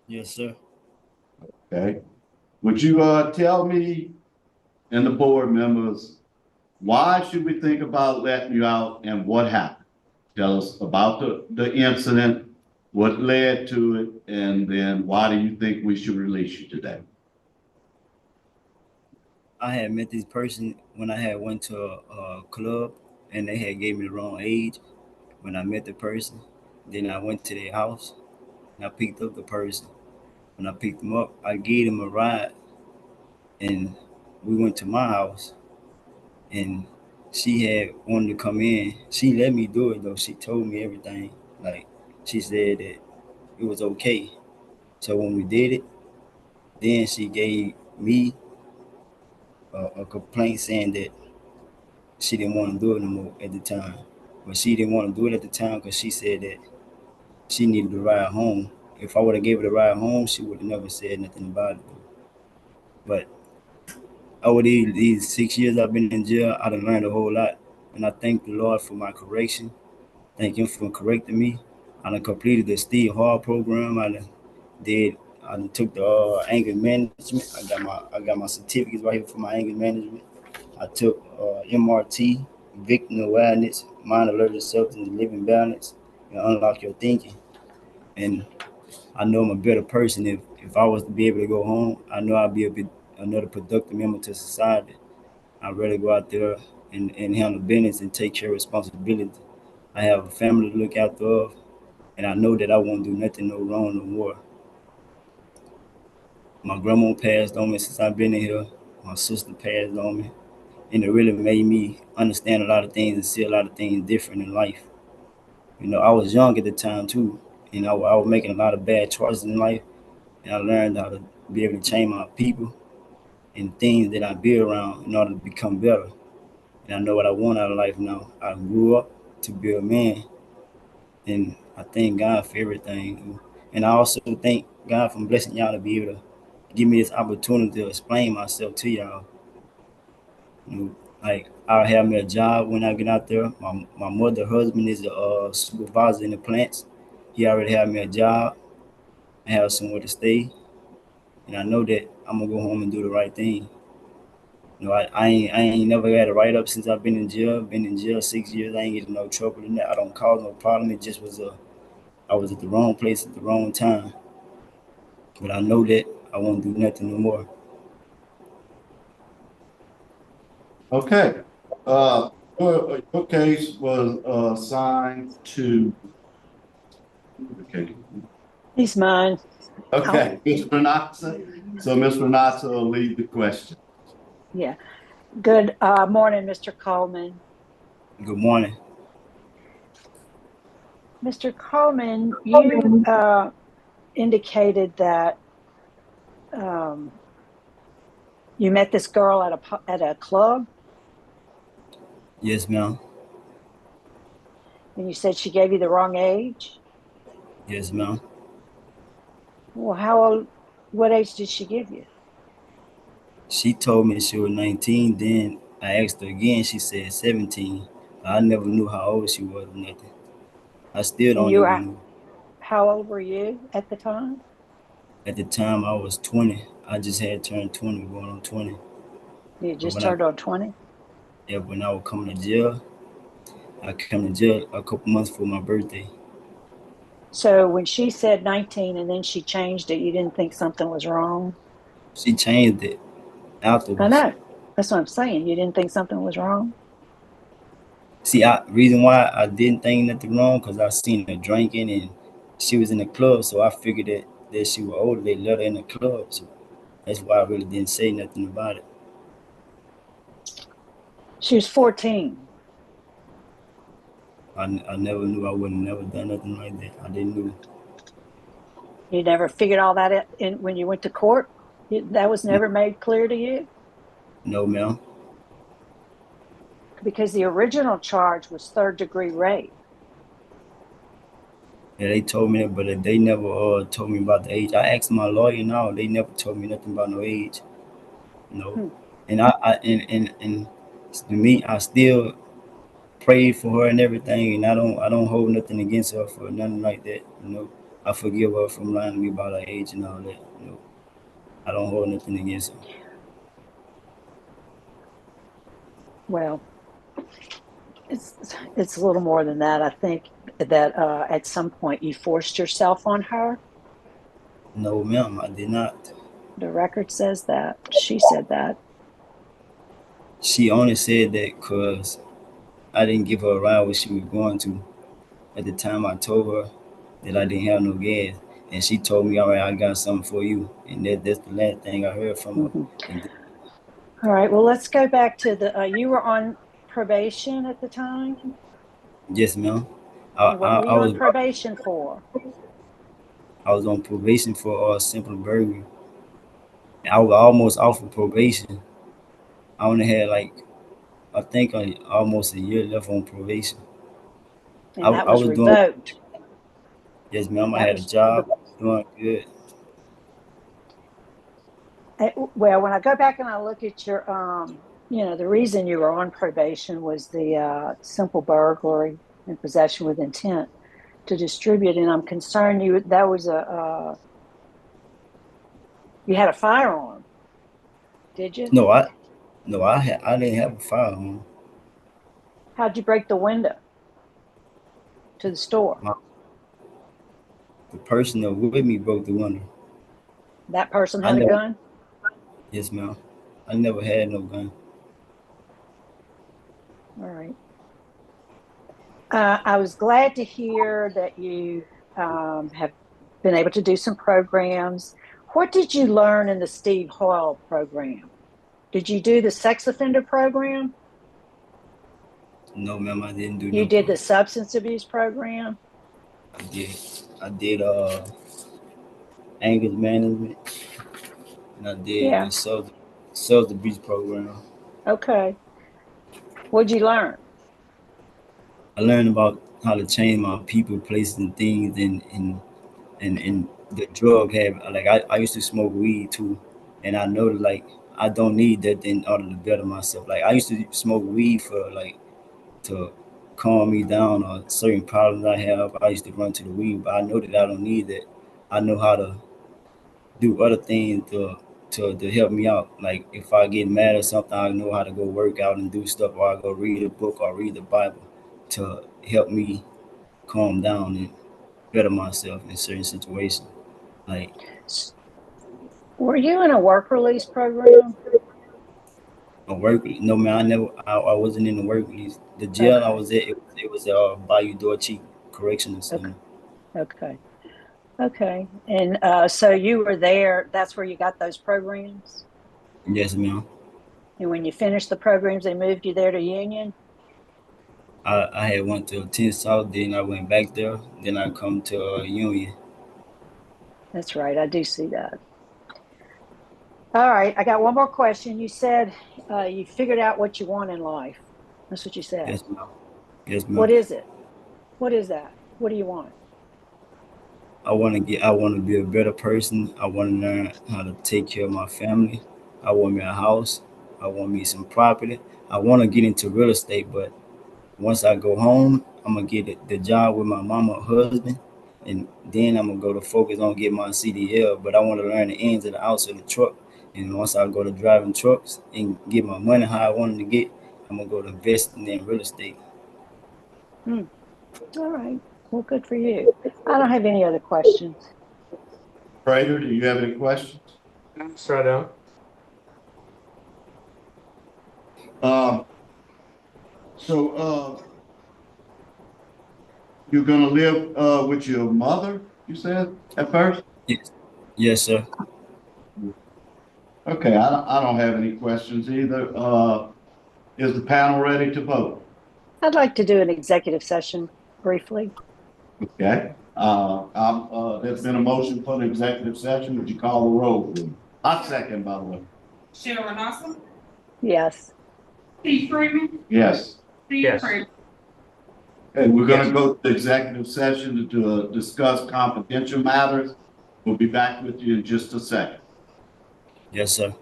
Yes, sir. Okay. Would you tell me and the board members, why should we think about letting you out and what happened? Tell us about the incident, what led to it, and then why do you think we should release you today? I had met this person when I had went to a club and they had gave me the wrong age when I met the person. Then I went to their house and I picked up the person. When I picked him up, I gave him a ride and we went to my house and she had wanted to come in. She let me do it though. She told me everything. Like she said that it was okay. So when we did it, then she gave me a complaint saying that she didn't want to do it no more at the time. But she didn't want to do it at the time because she said that she needed to ride home. If I would have gave her the ride home, she would have never said nothing about it. But over these 6 years I've been in jail, I done learned a whole lot. And I thank the Lord for my correction. Thank him for correcting me. I done completed the Steve Hall program. I done took the anger management. I got my certificates right here for my anger management. I took MRT, victim awareness, mind alerted substance, living balance, and unlock your thinking. And I know I'm a better person if I was to be able to go home. I know I'd be another productive member to society. I'd rather go out there and handle business and take care of responsibility. I have a family to look after of, and I know that I won't do nothing no wrong no more. My grandma passed on me since I've been in here. My sister passed on me. And it really made me understand a lot of things and see a lot of things different in life. You know, I was young at the time too. You know, I was making a lot of bad choices in life, and I learned how to be able to change my people and things that I be around in order to become better. And I know what I want out of life now. I grew up to be a man, and I thank God for everything. And I also thank God for blessing y'all to be able to give me this opportunity to explain myself to y'all. You know, like I'll have me a job when I get out there. My mother husband is a supervisor in the plants. He already have me a job. I have somewhere to stay, and I know that I'm gonna go home and do the right thing. You know, I ain't never had a write up since I've been in jail. Been in jail 6 years. I ain't getting no trouble in that. I don't cause no problem. It just was I was at the wrong place at the wrong time. But I know that I won't do nothing no more. Okay. Your case was assigned to. Okay. He's mine. Okay, Ms. Renatza. So Ms. Renatza will lead the question. Yeah. Good morning, Mr. Coleman. Good morning. Mr. Coleman, you indicated that You met this girl at a club, Yes, ma'am. and you said she gave you the wrong age. Yes, ma'am. Well, how old? What age did she give you? She told me she was 19. Then I asked her again. She said 17. I never knew how old she was or nothing. I still And don't you were, even know. how old were you at the time? At the time, I was 20. I just had turned 20, going on 20. You But just turned on 20. yeah, when I was coming to jail, I came to jail a couple months for my birthday. So when she said 19 and then she changed it, you didn't think something was wrong? She changed it I afterwards. know. That's what I'm saying. You didn't think something was wrong? See, reason why I didn't think nothing wrong, because I seen her drinking and she was in the club, so I figured that she was older. They let her in the club, so that's why I really didn't say nothing about it. She was 14. I never knew. I would have never done nothing like that. I didn't know. You never figured all that in when you went to court? That was never made clear to you? No, ma'am. Because the original charge was third-degree rape. Yeah, they told me that, but they never told me about the age. I asked my lawyer now. They never told me nothing about no age. No. And and to me, I still prayed for her and everything, and I don't hold nothing against her for nothing like that. You know, I forgive her from lying to me about her age and all that. You know, I don't hold nothing against her. Well, it's a little more than that. I think that at some point you forced yourself on her. No, ma'am, I did not. The record says that. She said that. She only said that because I didn't give her a ride where she was going to. At the time, I told her that I didn't have no gas, and she told me, "All right, I got something for you." And that's the last thing I heard from her. And All right. Well, let's go back to the. You were on probation at the time. yes, ma'am. And what were you on probation for? I was on probation for simple burglary. I was almost off of probation. I only had like I think almost a year left on probation. And that I was was doing revoked. yes, ma'am. I That had a was job doing good. well. When I go back and I look at your, the reason you were on probation was the simple burglary and possession with intent to distribute. And I'm concerned that was you had a firearm, did you? I didn't have a firearm. How'd you break the window to the store? The person that was with me broke the window. That person had a gun? Yes, ma'am. I never had no gun. All right. I was glad to hear that you have been able to do some programs. What did you learn in the Steve Hoyle program? Did you do the sex offender program? No, ma'am, I didn't do You no did the program. substance abuse program? I did. I did anger management, and I did Yeah. the substance abuse program. Okay. What'd you learn? I learned about how to change my people, places, and things, and the drug habit. Like I used to smoke weed too, and I know that like I don't need that in order to better myself. Like I used to smoke weed for like to calm me down or certain problems I have. I used to run to the weed, but I know that I don't need that. I know how to do other things to help me out. Like if I get mad or something, I know how to go work out and do stuff, or I go read a book or read the Bible to help me calm down and better myself in certain situations. Like Were you in a work release program? a work, no man, I wasn't in the work release. The jail I Okay. was at, it was Bayou Dorchie Correctional Center. Okay. Okay. And so you were there, that's where you got those programs? Yes, ma'am. And when you finished the programs, they moved you there to Union? I had went to TENSAS, then I went back there, then I come to Union. That's right. I do see that. All right, I got one more question. You said you figured out what you want in life. That's what you said. Yes, ma'am. Yes, ma'am. What is it? What is that? What do you want? I want to be a better person. I want to learn how to take care of my family. I want me a house. I want me some property. I want to get into real estate, but once I go home, I'm gonna get the job with my mama husband, and then I'm gonna go to focus on getting my CDL. But I want to learn the ins and the outs of the truck. And once I go to driving trucks and get my money how I wanted to get, I'm gonna go to investing in real estate. All right. Well, good for you. I don't have any other questions. Prater, do you have any questions? So I don't. So you're gonna live with your mother, you said at first? Yes, yes, sir. Okay, I don't have any questions either. Is the panel ready to vote? I'd like to do an executive session briefly. Okay, there's been a motion for the executive session. Would you call the roll, please? I second, by the way. Sharon Austin, Yes. Steve Freeman, Yes. Steve Yes. Prater. And we're gonna go to executive session to discuss confidential matters. We'll be back with you in just a second. Yes, sir.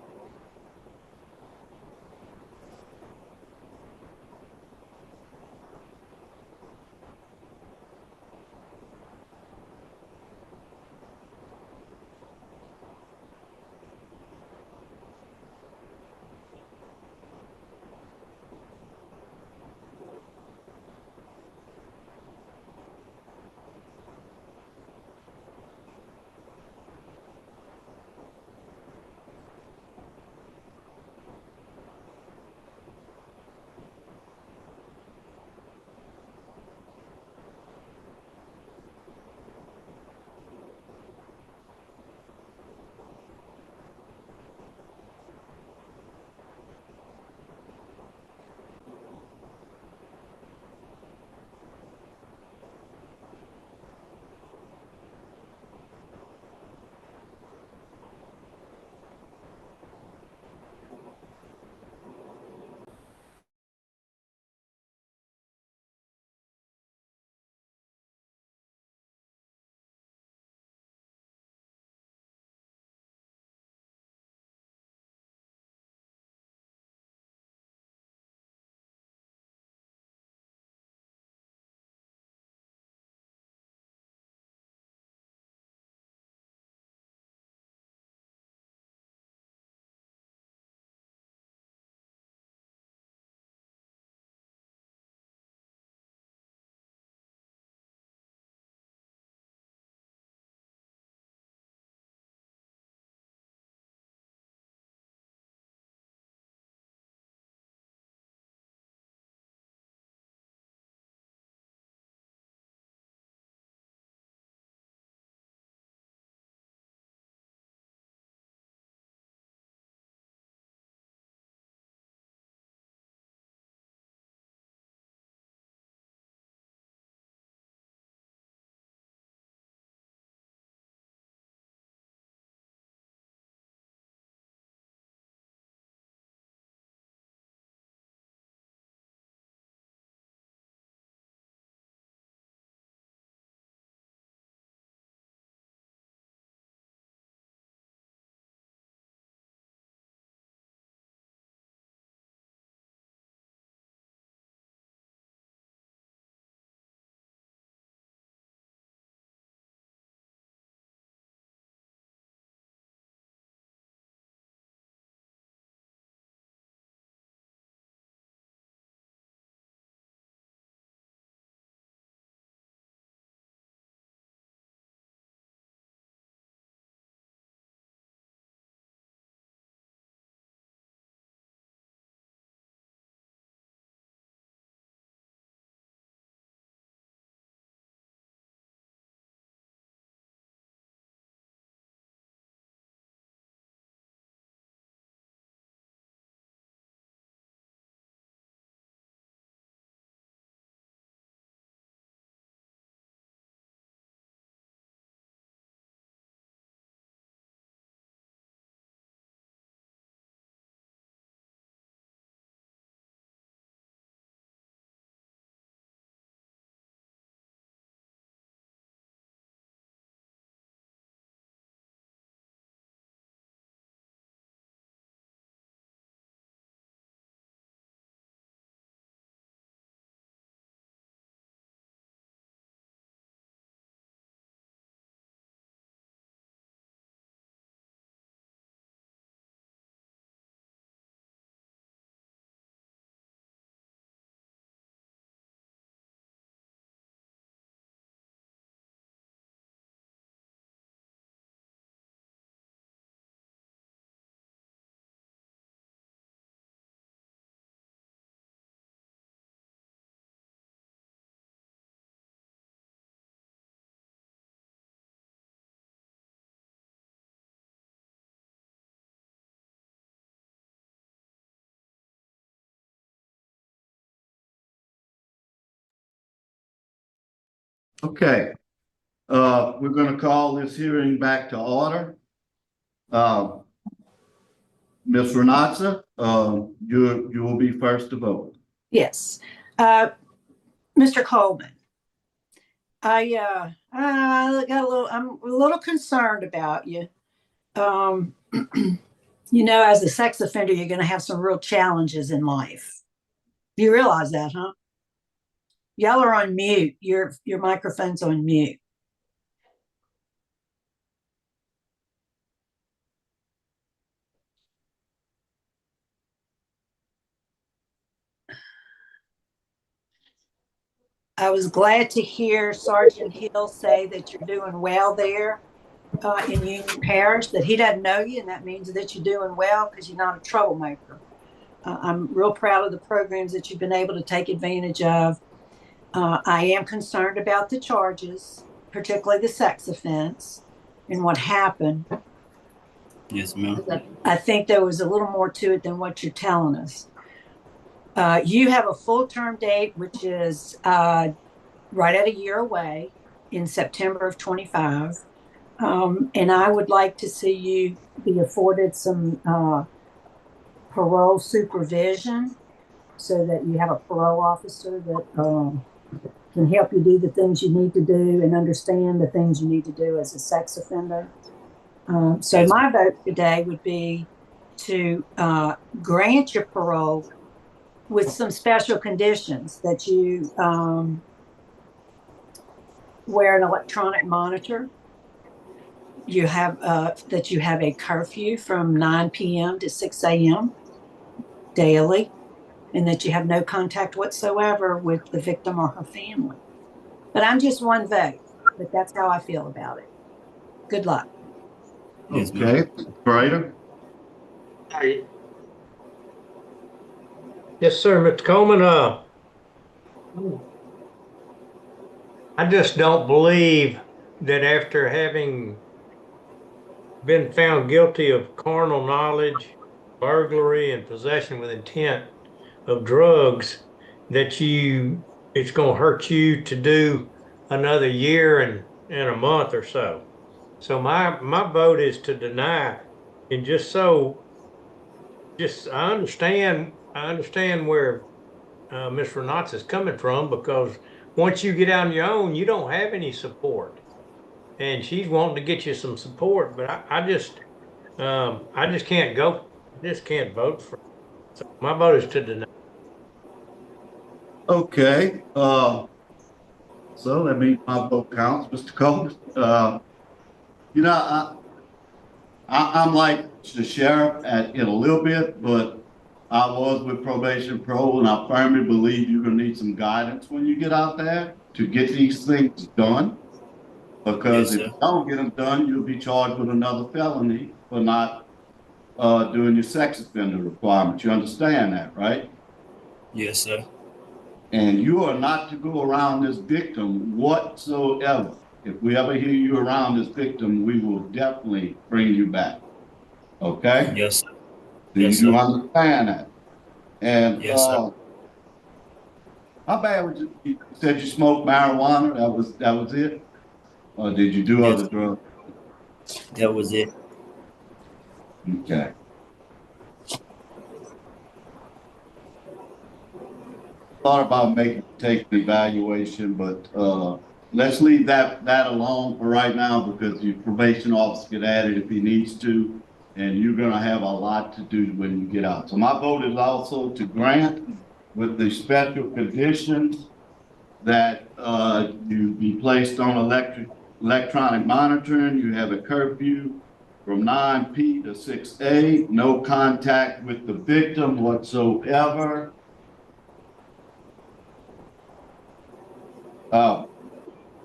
Okay, we're gonna call this hearing back to order. Ms. Renatza, you will be first to vote. Yes. Mr. Coleman, I I'm a little concerned about you. You know, as a sex offender, you're going to have some real challenges in life. You realize that, huh? Y'all are on mute. Your microphone's on mute. I was glad to hear Sergeant Hill say that you're doing well there in Union Parish, that he doesn't know you, and that means that you're doing well because you're not a troublemaker. I'm real proud of the programs that you've been able to take advantage of. I am concerned about the charges, particularly the sex offense and what happened. Yes, ma'am. I think there was a little more to it than what you're telling us. You have a full term date, which is right at a year away in September of 25. And I would like to see you be afforded some parole supervision so that you have a parole officer that can help you do the things you need to do and understand the things you need to do as a sex offender. So my vote today would be to grant your parole with some special conditions, that you wear an electronic monitor, you have that you have a curfew from 9 p.m. to 6 a.m. daily, and that you have no contact whatsoever with the victim or her family. But I'm just one vote, but that's how I feel about it. Good luck. Okay, Prater. Yes, sir, Mr. Coleman. I just don't believe that after having been found guilty of carnal knowledge, burglary, and possession with intent of drugs, that it's going to hurt you to do another year and a month or so. So my vote is to deny. And I understand where Ms. Renatz is coming from, because once you get out on your own, you don't have any support. And she's wanting to get you some support, but I just can't go. I just can't vote for it. So my vote is to deny. Okay, so that means my vote counts, Mr. Coleman. You know, I'm like the sheriff in a little bit, but I was with Probation Pro, and I firmly believe you're gonna need some guidance when you get out there to get these things done. Because Yes, if you don't get them done, you'll be charged with another felony for not doing your sex offender requirements. You understand that, right? Yes, sir. And you are not to go around this victim whatsoever. If we ever hear you around this victim, we will definitely bring you back. Okay? Yes, sir. Do Yes, you sir. understand that? And Yes, sir. how bad was it? You said you smoked marijuana. That was it? Or did you do Yes, other drugs? that was it. Okay. Thought about take the evaluation, but let's leave that alone for right now, because your probation officer can add it if he needs to, and you're gonna have a lot to do when you get out. So my vote is also to grant with the special conditions that you be placed on electronic monitoring, you have a curfew from 9 p to 6 a, no contact with the victim whatsoever.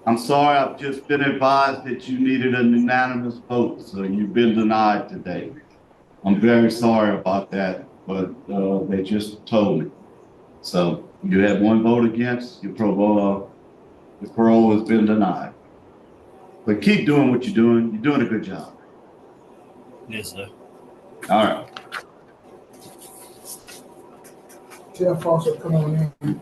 I'm sorry, I've just been advised that you needed a unanimous vote, so you've been denied today. I'm very sorry about that, but they just told me. So you have one vote against, your parole has been denied. But keep doing what you're doing. You're doing a good job. Yes, sir. All right. Jeff, also come on in.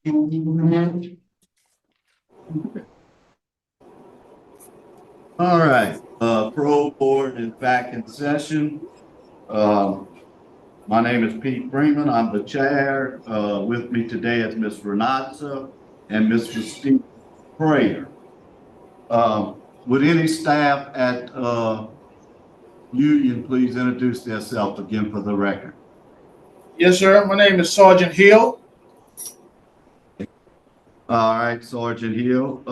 All right, parole board is back in session. My name is Pete Freeman. I'm the chair. With me today is Ms. Renata and Mr. Steve Prayer. Would any staff at Union please introduce themselves again for the record? Yes, sir. My name is Sergeant Hill. All right, Sergeant Hill.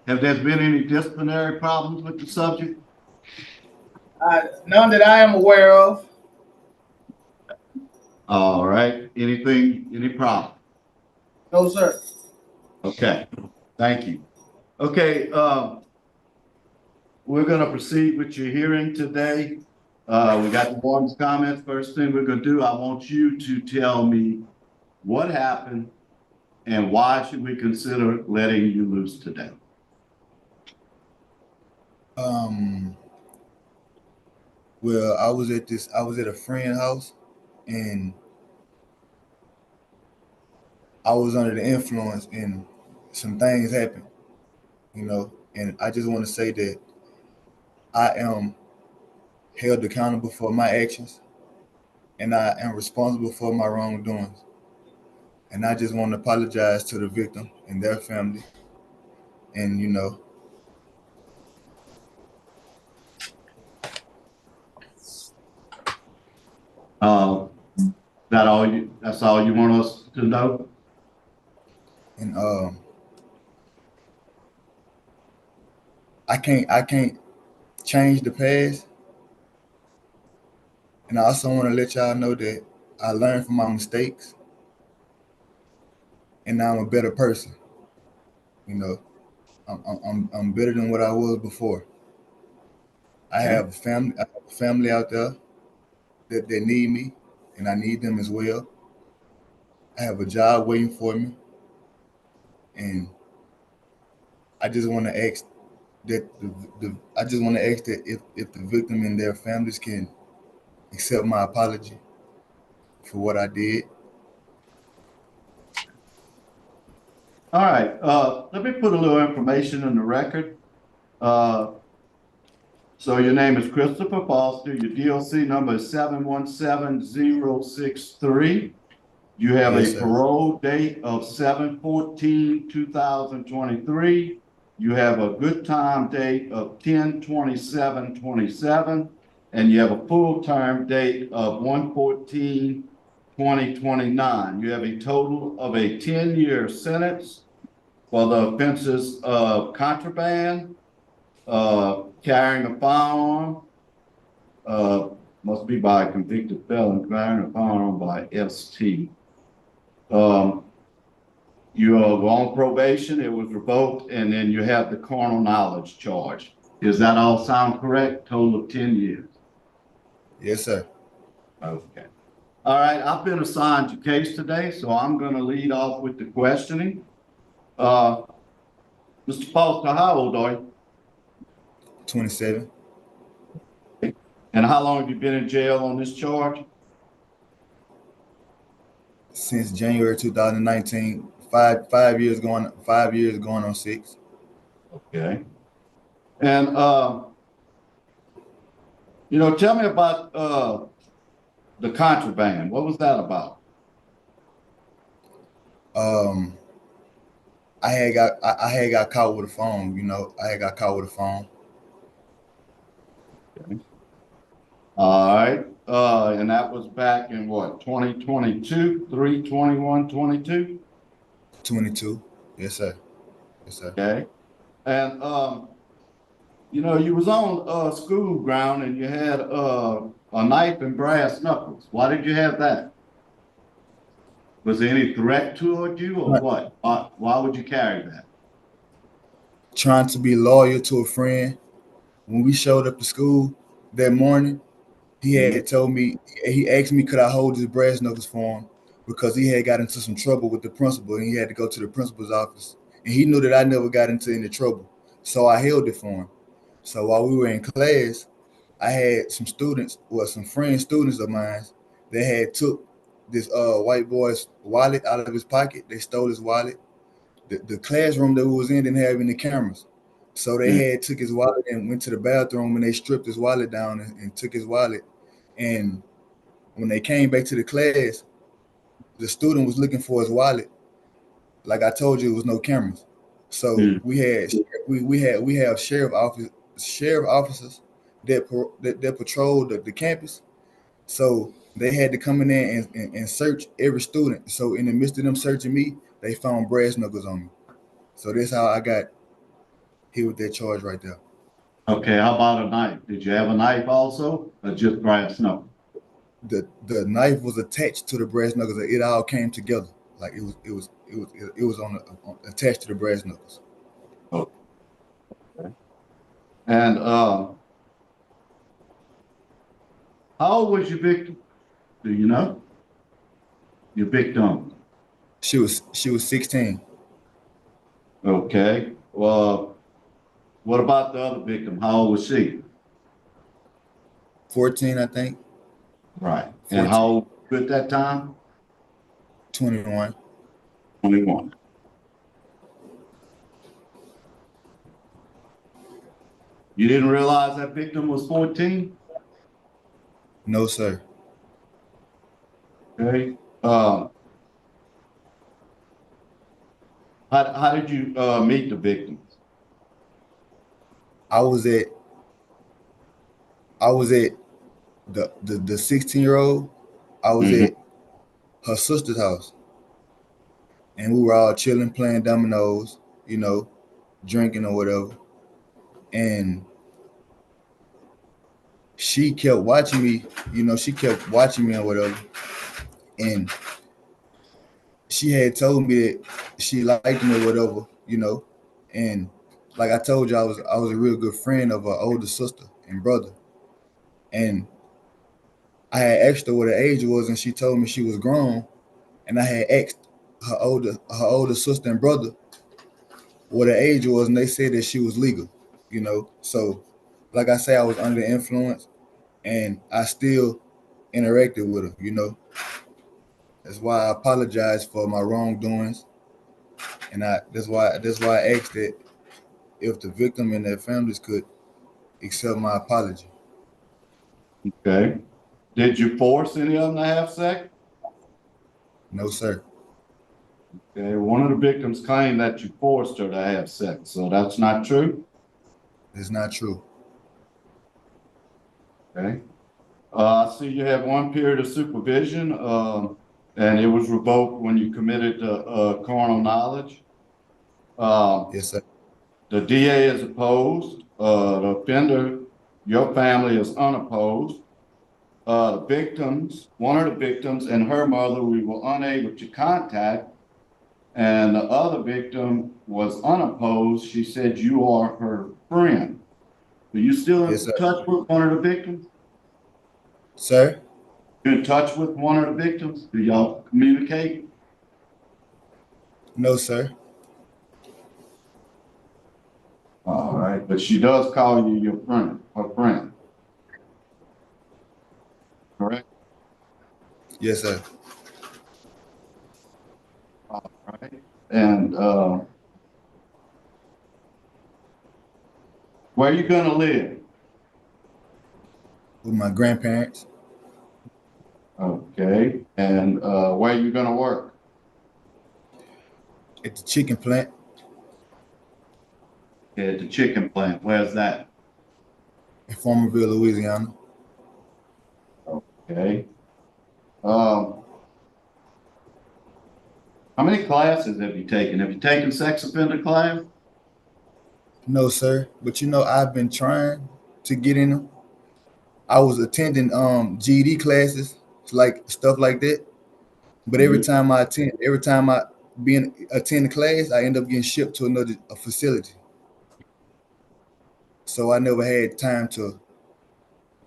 Have there been any disciplinary problems with the subject? None that I am aware of. All right. Any problem? No, sir. Okay, thank you. Okay, we're gonna proceed with your hearing today. We got the board's comments. First thing we're gonna do, I want you to tell me what happened and why should we consider letting you loose today? Well, I was at a friend's house and I was under the influence and some things happened, and I just want to say that I am held accountable for my actions and I am responsible for my wrongdoings. And I just want to apologize to the victim and their family. And that's all you want us to know? And I can't change the past. And I also want to let y'all know that I learned from my mistakes and now I'm a better person. I'm better than what I was before. I have a family out there that need me and I need them as well. I have a job waiting for me. And I just want to ask that if the victim and their families can accept my apology for what I did. All right, let me put a little information in the record. So your name is Christopher Foster. Your DLC number is 717063. You have Yes, a sir. parole date of 7/14/2023. You have a good time date of 10/27/27, and you have a full term date of 1/14/2029. You have a total of a 10-year sentence for the offenses of contraband, carrying a firearm, must be by a convicted felon, carrying a firearm by ST. You were on probation, it was revoked, and then you have the carnal knowledge charge. Does that all sound correct? Total of 10 years. Yes, sir. Okay. All right, I've been assigned your case today, so I'm gonna lead off with the questioning. Mr. Foster, how old are you? 27. And how long have you been in jail on this charge? Since January 2019, 5 years going on 6. Okay. And tell me about the contraband. What was that about? I had got caught with a phone, I had got caught with a phone. Okay. All right. And that was back in what, 2022, 3/21/22? 22. Yes, sir. Yes, sir. Okay. And you was on school ground and you had a knife and brass knuckles. Why did you have that? Was there any threat toward you or what? Why would you carry that? Trying to be loyal to a friend. When we showed up to school that morning, he had told me, he asked me could I hold his brass knuckles for him because he had got into some trouble with the principal and he had to go to the principal's office. And he knew that I never got into any trouble. So I held it for him. So while we were in class, I had some students, some friend students of mine that had took this white boy's wallet out of his pocket. They stole his wallet. The classroom that we was in didn't have any cameras. So they had took his wallet and went to the bathroom and they stripped his wallet down and took his wallet. And when they came back to the class, the student was looking for his wallet. Like I told you, it was no cameras. So we have sheriff officers that patrolled the campus. So they had to come in there and search every student. So in the midst of them searching me, they found brass knuckles on me. So that's how I got hit with that charge right there. Okay, how about a knife? Did you have a knife also, or just brass knuckles? The knife was attached to the brass knuckles. It all came together. Like it was attached to the brass knuckles. Okay. And how old was your victim? Do you know? Your victim? She was 16. Okay. Well, what about the other victim? How old was she? 14, I think. Right. 14. And how old at that time? 21. 21. You didn't realize that victim was 14? No, sir. Okay. How did you meet the victims? I was at the 16-year-old. I was at her sister's house, and we were all chilling, playing dominoes, you know, drinking or whatever. And she kept watching me, you know, or whatever. And she had told me that she liked me or whatever, you know. And like I told you, I was a real good friend of her older sister and brother. And I had asked her what her age was, and she told me she was grown. And I had asked her older sister and brother what her age was, and they said that she was legal, you know. So, like I say, I was under the influence, and I still interacted with her, you know. That's why I apologize for my wrongdoings, and that's why I asked that if the victim and their families could accept my apology. Okay. Did you force any of them to have sex? No, sir. Okay. One of the victims claimed that you forced her to have sex, so that's not true? It's not true. Okay. I see you have one period of supervision, and it was revoked when you committed carnal knowledge. Yes, sir. The DA is opposed. The offender, your family is unopposed. The victims, one of the victims and her mother, we were unable to contact, and the other victim was unopposed. She said you are her friend. Are you still in touch with one of the victims? Sir? You in touch with one of the victims? Do y'all communicate? No, sir. All right, but she does call you your friend, her friend. Correct? Yes, sir. All right. And where are you gonna live? With my grandparents. Okay. And where are you gonna work? At the chicken plant. At the chicken plant. Where's that? In Farmerville, Louisiana. Okay. How many classes have you taken? Have you taken sex offender class? No, sir. But you know, I've been trying to get in them. I was attending GED classes, like stuff like that. But every time I attend the class, I end up getting shipped to another facility. So I never had time to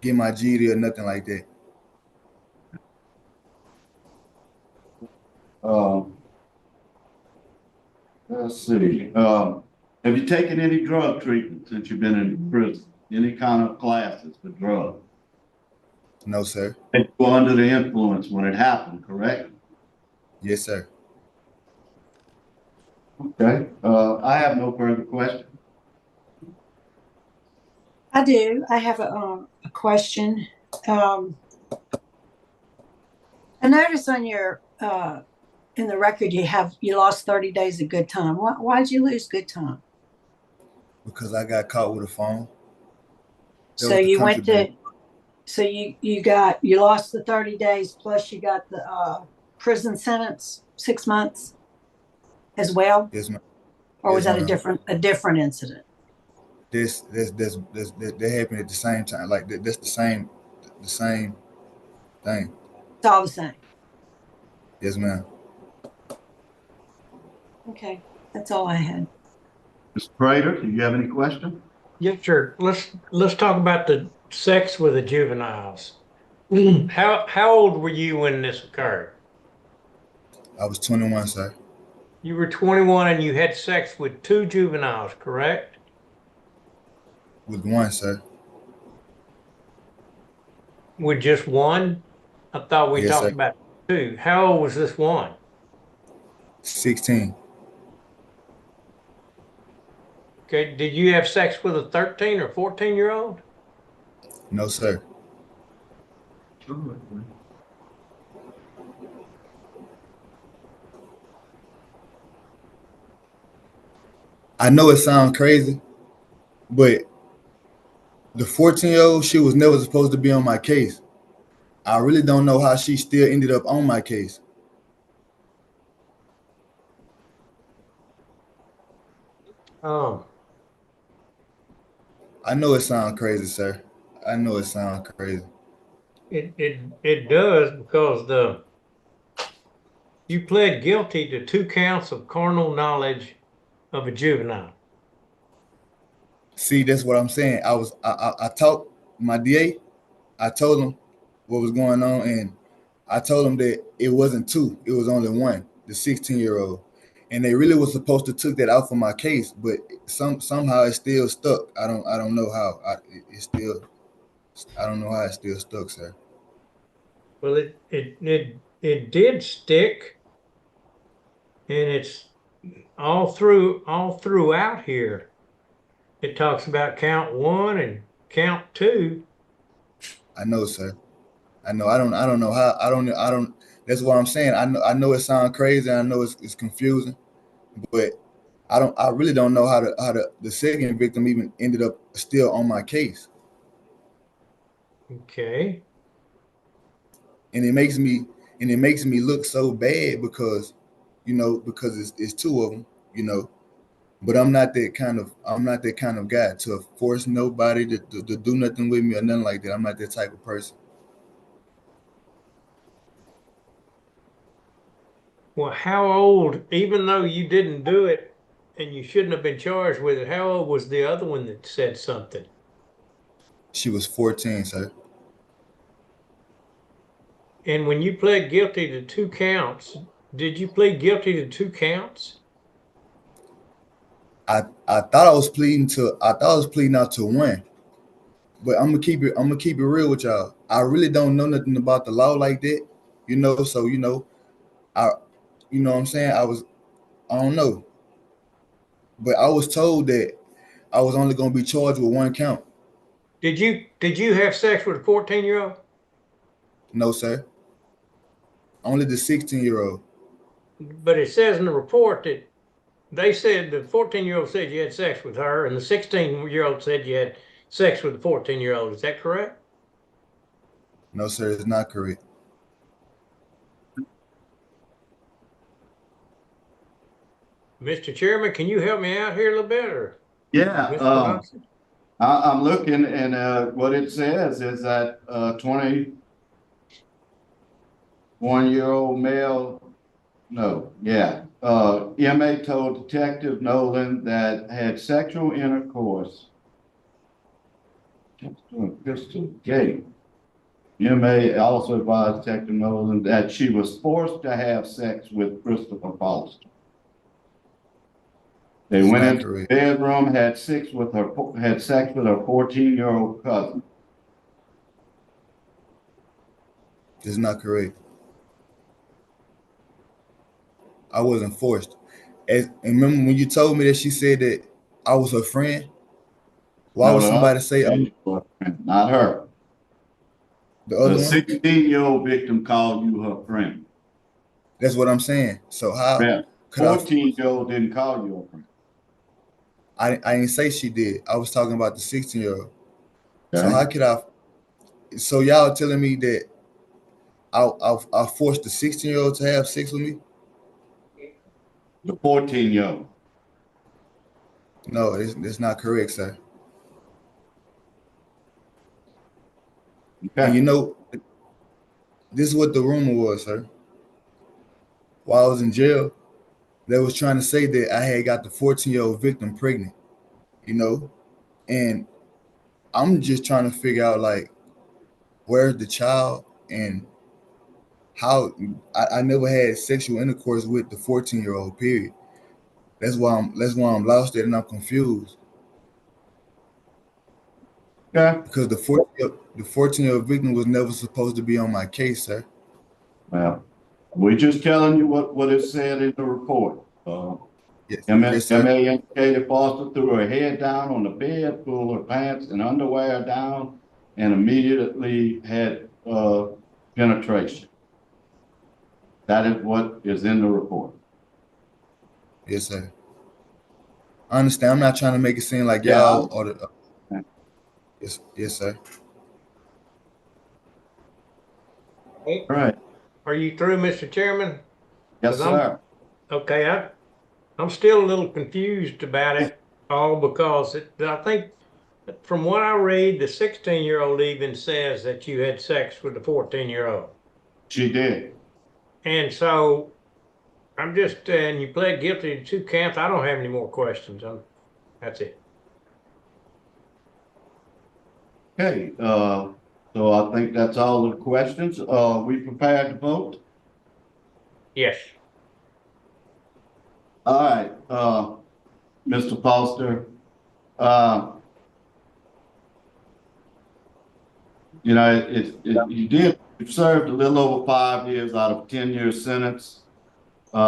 get my GED or nothing like that. Let's see. Have you taken any drug treatment since you've been in prison? Any kind of classes for drugs? No, sir. And you were under the influence when it happened, correct? Yes, sir. Okay, I have no further questions. I do. I have a question. I noticed on your in the record you lost 30 days of good time. Why'd you lose good time? Because I got caught with a phone. That So was the you went to contraband. so you lost the 30 days plus you got the prison sentence, 6 months as well? Yes, ma'am. Or was Yes, that ma'am. a different incident? That happened at the same time. Like that's the same thing. It's all the same. Yes, ma'am. Okay. That's all I had. Mr. Prater, do you have any questions? Yes, sir. Let's talk about the sex with the juveniles. How old were you when this occurred? I was 21, sir. You were 21 and you had sex with 2 juveniles, correct? With one, sir. With just one? I thought we Yes, talked sir. about 2. How old was this one? 16. Okay, did you have sex with a 13 or 14-year-old? No, sir. I know it sounds crazy, but the 14-year-old, she was never supposed to be on my case. I really don't know how she still ended up on my case. I know it sounds crazy, sir. I know it sounds crazy. It does because you pled guilty to 2 counts of carnal knowledge of a juvenile. See, that's what I'm saying. I talked my DA. I told him what was going on, and I told him that it wasn't 2, it was only 1, the 16-year-old. And they really was supposed to took that out for my case, but somehow it's still stuck. I don't know how. I don't know how it's still stuck, sir. Well, it did stick, and it's all throughout here. It talks about count 1 and count 2. I know, sir. I know. I don't know how. I don't. That's what I'm saying. I know it sounds crazy. I know it's confusing, but I really don't know how the second victim even ended up still on my case. Okay. And it makes me look so bad because, because it's 2 of them, But I'm not that kind of guy to force nobody to do nothing with me or nothing like that. I'm not that type of person. Well, how old, even though you didn't do it and you shouldn't have been charged with it, how old was the other one that said something? She was 14, sir. And when you pled guilty to 2 counts, did you plead guilty to 2 counts? I thought I was pleading out to 1. But I'm gonna keep it real with y'all. I really don't know nothing about the law like that, So I, what I'm saying. I don't know, but I was told that I was only gonna be charged with 1 count. Did you have sex with a 14-year-old? No, sir. Only the 16-year-old. But it says in the report that they said the 14-year-old said you had sex with her, and the 16-year-old said you had sex with the 14-year-old. Is that correct? No, sir, it's not correct. Mr. Chairman, can you help me out here a little bit, or? Yeah, I'm looking, and what it says is that 21-year-old male. No, yeah. MA told Detective Nolan that had sexual intercourse. Crystal Gate. MA also advised Detective Nolan that she was forced to have sex with Christopher Foster. They That's went not into the correct. bedroom, had sex with her 14-year-old cousin. It's not correct. I wasn't forced. And remember when you told me that she said that I was her friend? Why No, would the somebody other say lady was her friend, not her. the The other one? 16-year-old victim called you her friend. That's what I'm saying. So how Yeah. could I? 14-year-old didn't call you a friend. I didn't say she did. I was talking about the 16-year-old. So Okay. how could I? So y'all telling me that I forced the 16-year-old to have sex with me? The 14-year-old. No, it's not correct, sir. And you know, this is what the rumor was, sir. While I was in jail, they was trying to say that I had got the 14-year-old victim pregnant, you know? And I'm just trying to figure out, like, where's the child and how I never had sexual intercourse with the 14-year-old, period. That's why I'm lost at and I'm confused. Okay. Because the 14-year-old victim was never supposed to be on my case, sir. Well, we're just telling you what it said in the report. Yes, sir. MA indicated Foster threw her head down on the bed, pulled her pants and underwear down, and immediately had penetration. That is what is in the report. Yes, sir. I understand. I'm not trying to make it seem like Yeah. y'all or the. Yes, sir. All right. Are you through, Mr. Chairman? Yes, sir. Okay, I'm still a little confused about it all because I think from what I read, the 16-year-old even says that you had sex with the 14-year-old. She did. And so I'm just, and you pled guilty to 2 counts. I don't have any more questions. That's it. Okay, so I think that's all the questions. We prepared to vote? Yes. All right, Mr. Foster, you know, you served a little over 5 years out of a 10-year sentence. You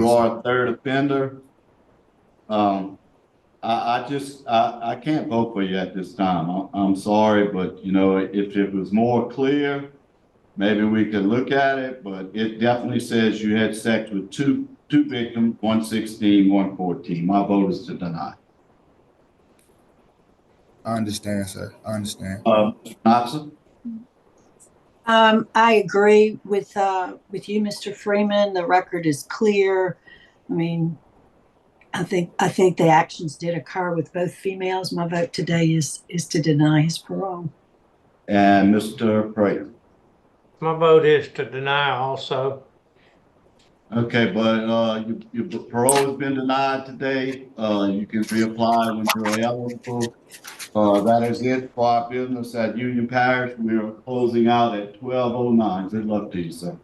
are a third offender. I can't vote for you at this time. I'm sorry, but you know, if it was more clear, maybe we could look at it, but it definitely says you had sex with two victims, 116, 114. My vote is to deny. I understand, sir. I understand. Natsa? I agree with you, Mr. Freeman. The record is clear. I mean, I think the actions did occur with both females. My vote today is to deny his parole. And Mr. Prater? My vote is to deny also. Okay, but your parole has been denied today. You can reapply when you're eligible. That is it for our business at Union Parish. We are closing out at 12:09. Good luck to you, sir.